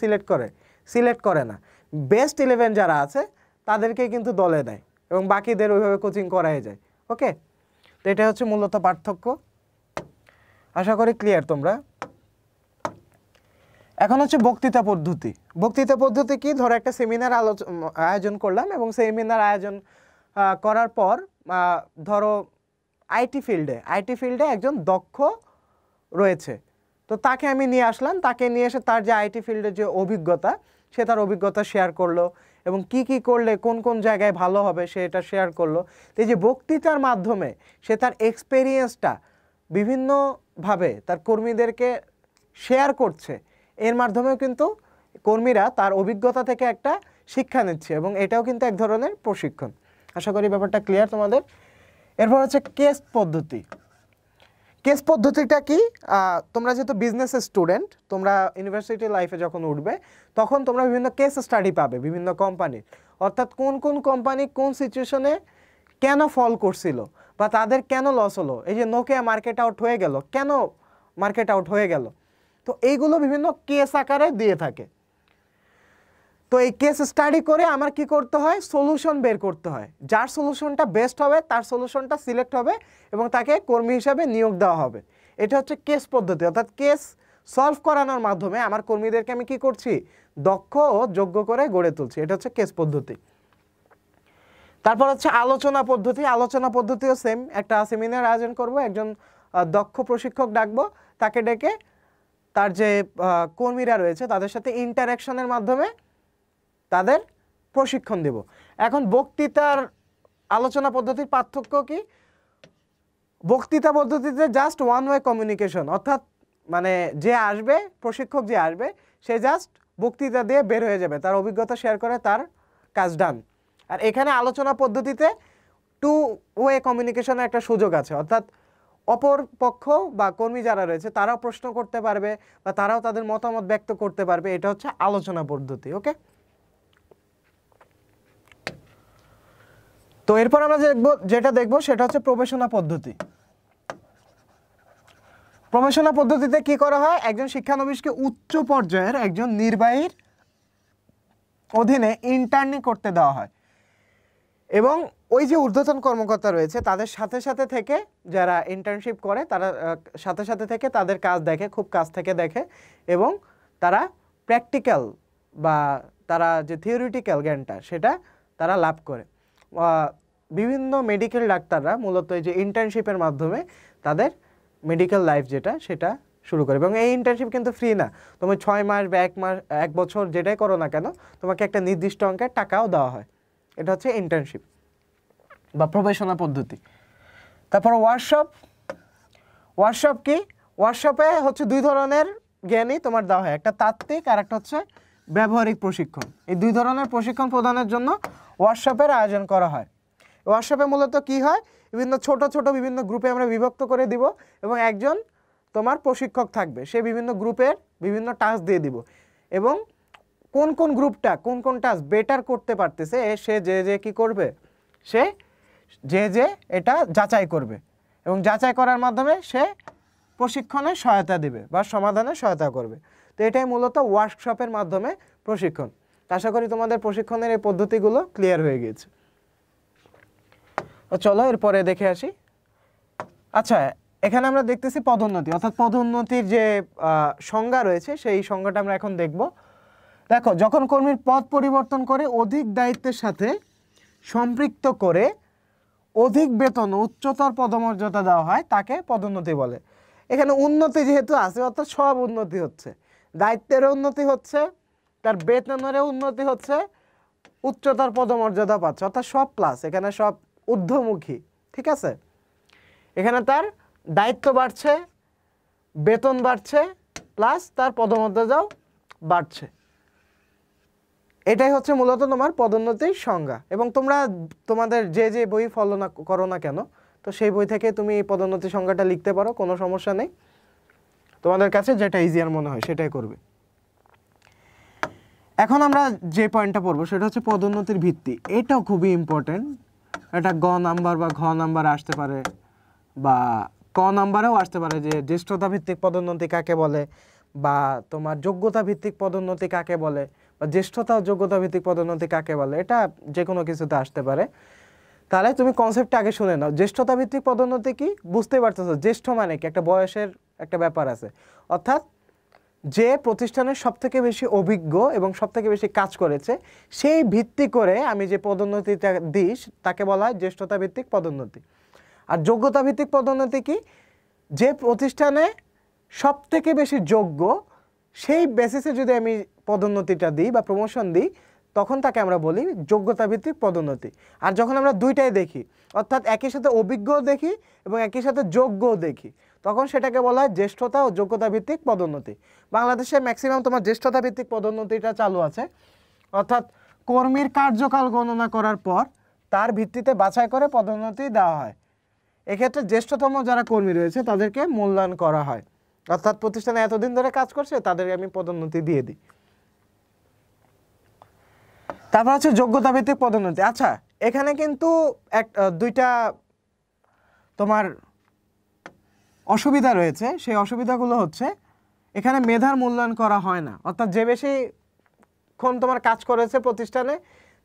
Speaker 1: সিলেক্ট করে না। বেস্ট 11 যারা আছে তাদেরকেই কিন্তু দলে দেয় এবং বাকিদের ওইভাবে কোচিং করাই যায়। ওকে, তো এটা হচ্ছে মূলত পার্থক্য। আশা করি ক্লিয়ার তোমরা। এখন হচ্ছে বক্তৃতা পদ্ধতি। বক্তৃতা পদ্ধতি কি, ধরো একটা সেমিনার আয়োজন করলাম এবং সেমিনার আয়োজন করার পর ধরো আইটি ফিল্ডে একজন দক্ষ রয়েছে, তো তাকে আমি নিয়ে আসলাম। তাকে নিয়ে এসে তার যে আইটি ফিল্ডের যে অভিজ্ঞতা, সে তার অভিজ্ঞতা শেয়ার করলো এবং কি করলে কোন কোন জায়গায় ভালো হবে সে এটা শেয়ার করলো। এই যে বক্তৃতার মাধ্যমে সে তার এক্সপেরিয়েন্সটা বিভিন্নভাবে তার কর্মীদেরকে শেয়ার করছে, এর মাধ্যমেও কিন্তু কর্মীরা তার অভিজ্ঞতা থেকে একটা শিক্ষা নিচ্ছে এবং এটাও কিন্তু এক ধরনের প্রশিক্ষণ। আশা করি ব্যাপারটা ক্লিয়ার তোমাদের। এরপর হচ্ছে কেস পদ্ধতি। কেস পদ্ধতিটা কি, তোমরা যেহেতু বিজনেস স্টুডেন্ট, তোমরা ইউনিভার্সিটি লাইফে যখন উঠবে তখন তোমরা বিভিন্ন কেস স্টাডি পাবে বিভিন্ন কোম্পানির, অর্থাৎ কোন কোন কোম্পানি কোন সিচুয়েশনে কেন ফল করছিল বা তাদের কেন লস হলো। এই যে নোকিয়া মার্কেট আউট হয়ে গেল, কেন মার্কেট আউট হয়ে গেল, তো এইগুলো বিভিন্ন কেস আকারে দিয়ে থাকে। তো এই কেস স্টাডি করে আমার কি করতে হয়, সলিউশন বের করতে হয়। যার সলিউশনটা বেস্ট হবে তার সলিউশনটা সিলেক্ট হবে এবং তাকে কর্মী হিসাবে নিয়োগ দেওয়া হবে। এটা হচ্ছে কেস পদ্ধতি, অর্থাৎ কেস সলভ করানোর মাধ্যমে আমার কর্মীদেরকে আমি কি করছি, দক্ষ ও যোগ্য করে গড়ে তুলছি। এটা হচ্ছে কেস পদ্ধতি। তারপর হচ্ছে আলোচনা পদ্ধতি। আলোচনা পদ্ধতিও সেম, একটা সেমিনার আয়োজন করব, একজন দক্ষ প্রশিক্ষক ডাকবো, তাকে ডেকে তার যে কর্মীরা রয়েছে তাদের সাথে ইন্টারাকশনের মাধ্যমে তাদের প্রশিক্ষণ দেব। এখন বক্তৃতার আলোচনা পদ্ধতির পার্থক্য কি? বক্তৃতা পদ্ধতিতে জাস্ট ওয়ান ওয়ে কমিউনিকেশন, অর্থাৎ মানে যে আসবে, প্রশিক্ষক যে আসবে, সে জাস্ট বক্তৃতা দিয়ে বের হয়ে যাবে, তার অভিজ্ঞতা শেয়ার করে, তার কাজ ডান। আর এখানে আলোচনা পদ্ধতিতে টু ওয়ে কমিউনিকেশনের একটা সুযোগ আছে, অর্থাৎ অপর পক্ষ বা কর্মী যারা রয়েছে তারাও প্রশ্ন করতে পারবে বা তারাও তাদের মতামত ব্যক্ত করতে পারবে। এটা হচ্ছে আলোচনা পদ্ধতি। ওকে, তো এরপর আমরা যেটা দেখবো সেটা হচ্ছে প্রবেশনা পদ্ধতি। প্রবেশনা পদ্ধতিতে কি করা হয়? একজন শিক্ষানবিশকে উচ্চ পর্যায়ের একজন নির্বাহীর অধীনে ইন্টার্নি করতে দেওয়া হয় এবং ওই যে ঊর্ধ্বতন কর্মকর্তা রয়েছে তাদের সাথে সাথে থেকে, যারা ইন্টার্নশিপ করে তারা সাথে সাথে থেকে তাদের কাজ দেখে, খুব কাছ থেকে দেখে, এবং তারা প্র্যাকটিক্যাল বা তারা যে থিওরিটিক্যাল জ্ঞানটা সেটা তারা লাভ করে। বিভিন্ন মেডিকেল ডাক্তাররা মূলত এই যে ইন্টার্নশিপের মাধ্যমে তাদের মেডিকেল লাইফ যেটা সেটা শুরু করে। এবং এই ইন্টার্নশিপ কিন্তু ফ্রি না, তুমি 6 মাস বা 1 মাস 1 বছর যেটাই করো না কেন, তোমাকে একটা নির্দিষ্ট অঙ্কের টাকাও দেওয়া হয়। এটা হচ্ছে ইন্টার্নশিপ বা প্রবেশনা পদ্ধতি। তারপর ওয়ার্কশপ কি? ওয়ার্কশপে হচ্ছে 2 ধরনের জ্ঞানই তোমার দেওয়া হয়, একটা তাত্ত্বিক আর একটা হচ্ছে ব্যবহারিক প্রশিক্ষণ। এই 2 ধরনের প্রশিক্ষণ প্রদানের জন্য ওয়ার্কশপের আয়োজন করা হয়। ওয়ার্কশপে মূলত কি হয়? বিভিন্ন ছোট ছোট বিভিন্ন গ্রুপে আমরা বিভক্ত করে দিব এবং একজন তোমার প্রশিক্ষক থাকবে, সে বিভিন্ন গ্রুপের বিভিন্ন টাস্ক দিয়ে দিব এবং কোন কোন গ্রুপটা কোন কোন টাস্ক বেটার করতে পারতেছে সে যে কি করবে, সে যে এটা যাচাই করবে এবং যাচাই করার মাধ্যমে সে প্রশিক্ষণে সহায়তা দিবে বা সমাধানে সহায়তা করবে। তো এটাই মূলত ওয়ার্কশপের মাধ্যমে প্রশিক্ষণ। আশা করি তোমাদের প্রশিক্ষণের এই পদ্ধতিগুলো ক্লিয়ার হয়ে গিয়েছে। চলো এরপরে দেখে আসি। আচ্ছা, এখানে আমরা দেখতেছি পদোন্নতি, অর্থাৎ পদোন্নতির যে সংজ্ঞা রয়েছে সেই সংজ্ঞাটা আমরা এখন দেখব। দেখো, যখন কর্মীর পদ পরিবর্তন করে অধিক দায়িত্বের সাথে সম্পৃক্ত করে অধিক বেতন উচ্চতর পদমর্যাদা দেওয়া হয় তাকে পদোন্নতি বলে। এখানে উন্নতি যেহেতু আছে, অর্থাৎ সব উন্নতি হচ্ছে, দায়িত্বেরও উন্নতি হচ্ছে, তার বেতনেরও উন্নতি হচ্ছে, উচ্চতর পদমর্যাদা পাচ্ছে, অর্থাৎ সব প্লাস, এখানে সব ঊর্ধ্বমুখী। ঠিক আছে, এখানে তার দায়িত্ব বাড়ছে, বেতন বাড়ছে, প্লাস তার পদমর্যাদাও বাড়ছে। এটাই হচ্ছে মূলত তোমার পদোন্নতির সংজ্ঞা। এবং তোমরা তোমাদের যে বই ফলো না করো না কেন, তো সেই বই থেকে তুমি পদোন্নতি সংজ্ঞাটা লিখতে পারো, কোনো সমস্যা নেই। তোমাদের কাছে যেটা ইজিয়ার মনে হয় সেটাই করবে। এখন আমরা যে পয়েন্টটা পড়বো সেটা হচ্ছে পদোন্নতির ভিত্তি। এটাও খুবই ইম্পর্টেন্ট। এটা গ নাম্বার বা ঘ নাম্বার আসতে পারে বা ক নাম্বারেও আসতে পারে, যে জ্যেষ্ঠতা ভিত্তিক পদোন্নতি কাকে বলে, বা তোমার যোগ্যতা ভিত্তিক পদোন্নতি কাকে বলে, বা জ্যেষ্ঠতা ও যোগ্যতা ভিত্তিক পদোন্নতি কাকে বলে, এটা যে কোনো কিছুতে আসতে পারে। তাহলে তুমি কনসেপ্টটা আগে শুনে নাও। জ্যেষ্ঠতা ভিত্তিক পদোন্নতি কি বুঝতে পারতেছো? জ্যেষ্ঠ মানে কি? একটা বয়সের একটা ব্যাপার আছে, অর্থাৎ যে প্রতিষ্ঠানের সবথেকে বেশি অভিজ্ঞ এবং সবথেকে বেশি কাজ করেছে সেই ভিত্তি করে আমি যে পদোন্নতিটা দিই তাকে বলা হয় জ্যেষ্ঠতা ভিত্তিক পদোন্নতি। আর যোগ্যতা ভিত্তিক পদোন্নতি কি? যে প্রতিষ্ঠানে সবথেকে বেশি যোগ্য সেই বেসিসে যদি আমি পদোন্নতিটা দিই বা প্রমোশন দিই তখন তাকে আমরা বলি যোগ্যতা ভিত্তিক পদোন্নতি। আর যখন আমরা দুইটাই দেখি, অর্থাৎ একই সাথে অভিজ্ঞও দেখি এবং একই সাথে যোগ্যও দেখি, তখন সেটাকে বলা হয় জ্যেষ্ঠতা ও যোগ্যতা ভিত্তিক পদোন্নতি। বাংলাদেশে ম্যাক্সিমাম তোমার জ্যেষ্ঠতা ভিত্তিক পদোন্নতিটা চালু আছে, অর্থাৎ কর্মীর কার্যকাল গণনা করার পর তার ভিত্তিতে বাছাই করে পদোন্নতি দেওয়া হয়। এক্ষেত্রে জ্যেষ্ঠতম যারা কর্মী রয়েছে তাদেরকে মূল্যায়ন করা হয়, অর্থাৎ প্রতিষ্ঠানে এতদিন ধরে কাজ করছে তাদেরকে আমি পদোন্নতি দিয়ে দিই। তারপর হচ্ছে যোগ্যতা ভিত্তিক পদোন্নতি। আচ্ছা, এখানে কিন্তু দুইটা তোমার অসুবিধা রয়েছে। সেই অসুবিধাগুলো হচ্ছে এখানে মেধার মূল্যায়ন করা হয় না, অর্থাৎ যে বেশিক্ষণ তোমার কাজ করেছে প্রতিষ্ঠানে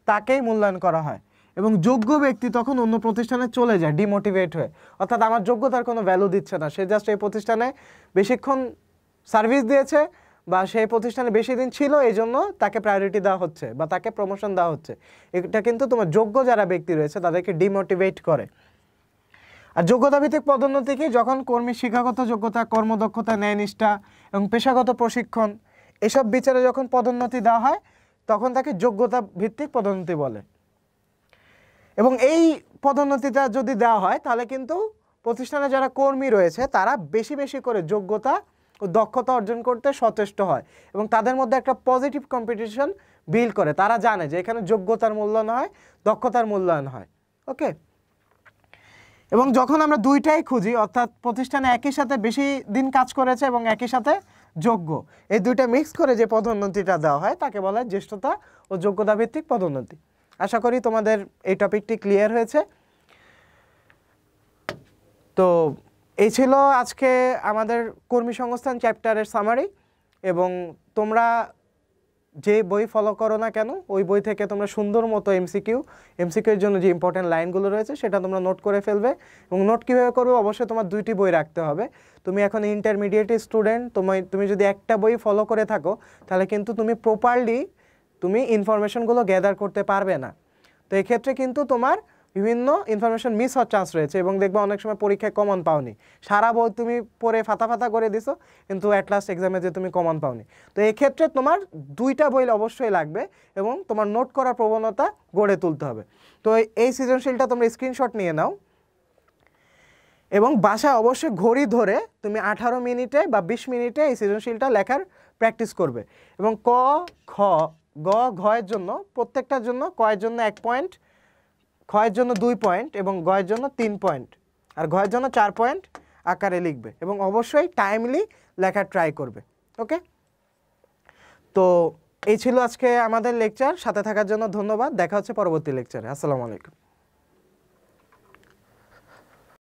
Speaker 1: তাকেই মূল্যায়ন করা হয় এবং যোগ্য ব্যক্তি তখন অন্য প্রতিষ্ঠানে চলে যায় ডিমোটিভেট হয়ে, অর্থাৎ আমার যোগ্যতার কোনো ভ্যালু দিচ্ছে না, সে জাস্ট এই প্রতিষ্ঠানে বেশিক্ষণ সার্ভিস দিয়েছে বা সেই প্রতিষ্ঠানে বেশি দিন ছিল, এই জন্য তাকে প্রায়োরিটি দেওয়া হচ্ছে বা তাকে প্রমোশন দেওয়া হচ্ছে। এটা কিন্তু তোমার যোগ্য যারা ব্যক্তি রয়েছে তাদেরকে ডিমোটিভেট করে। আর যোগ্যতা ভিত্তিক পদোন্নতি কি? যখন কর্মী শিক্ষাগত যোগ্যতা, কর্মদক্ষতা, ন্যায়নিষ্ঠা এবং পেশাগত প্রশিক্ষণ এসব বিচারে যখন পদোন্নতি দেওয়া হয় তখন তাকে যোগ্যতা ভিত্তিক পদোন্নতি বলে। এবং এই পদোন্নতিটা যদি দেওয়া হয় তাহলে কিন্তু প্রতিষ্ঠানে যারা কর্মী রয়েছে তারা বেশি বেশি করে যোগ্যতা ও দক্ষতা অর্জন করতে সচেষ্ট হয় এবং তাদের মধ্যে একটা পজিটিভ কম্পিটিশন বিল্ড করে। তারা জানে যে এখানে যোগ্যতার মূল্যায়ন হয়, দক্ষতার মূল্যায়ন হয়। ওকে, এবং যখন আমরা দুইটাই খুঁজি, অর্থাৎ প্রতিষ্ঠানে একই সাথে বেশি দিন কাজ করেছে এবং একই সাথে যোগ্য, এই দুইটা মিক্স করে যে পদোন্নতিটা দেওয়া হয় তাকে বলা হয় জ্যেষ্ঠতা ও যোগ্যতা ভিত্তিক পদোন্নতি। আশা করি তোমাদের এই টপিকটি ক্লিয়ার হয়েছে। তো এই ছিল আজকে আমাদের কর্মী সংস্থান চ্যাপ্টারের সামারি। এবং তোমরা যে বই ফলো করো না কেন ওই বই থেকে তোমরা সুন্দর মতো এমসিকিউর জন্য যে ইম্পর্টেন্ট লাইনগুলো রয়েছে সেটা তোমরা নোট করে ফেলবে। এবং নোট কীভাবে করবে, অবশ্যই তোমার দুইটি বই রাখতে হবে। তুমি এখন ইন্টারমিডিয়েট স্টুডেন্ট, তুমি যদি একটা বই ফলো করে থাকো তাহলে কিন্তু তুমি প্রপারলি ইনফরমেশনগুলো গ্যাদার করতে পারবে না। তো এক্ষেত্রে কিন্তু তোমার বিভিন্ন ইনফরমেশন মিস হওয়ার চান্স রয়েছে এবং দেখবে অনেক সময় পরীক্ষায় কমন পাওনি। সারা বই তুমি পড়ে ফাতা করে দিছো কিন্তু অ্যাট লাস্ট এক্সামে যে তুমি কমন পাওনি। তো এক্ষেত্রে তোমার দুইটা বই অবশ্যই লাগবে এবং তোমার নোট করার প্রবণতা গড়ে তুলতে হবে। তো এই সৃজনশীলটা তোমরা স্ক্রিনশট নিয়ে নাও এবং বাসায় অবশ্যই ঘড়ি ধরে তুমি 18 মিনিটে বা 20 মিনিটে এই সৃজনশীলটা লেখার প্র্যাকটিস করবে। এবং ক, খ, গ, ঘয়ের জন্য প্রত্যেকটার জন্য কয়ের জন্য 1 পয়েন্ট, ক্ষয়ের জন্য 2 পয়েন্ট এবং গয়ের জন্য 3 পয়েন্ট আর ঘয়ের জন্য 4 পয়েন্ট আকারে লিখবে এবং অবশ্যই টাইমলি লেখার ট্রাই করবে। ওকে, তো এই ছিল আজকে আমাদের লেকচার। সাথে থাকার জন্য ধন্যবাদ। দেখা হচ্ছে পরবর্তী লেকচারে। আসসালামু আলাইকুম।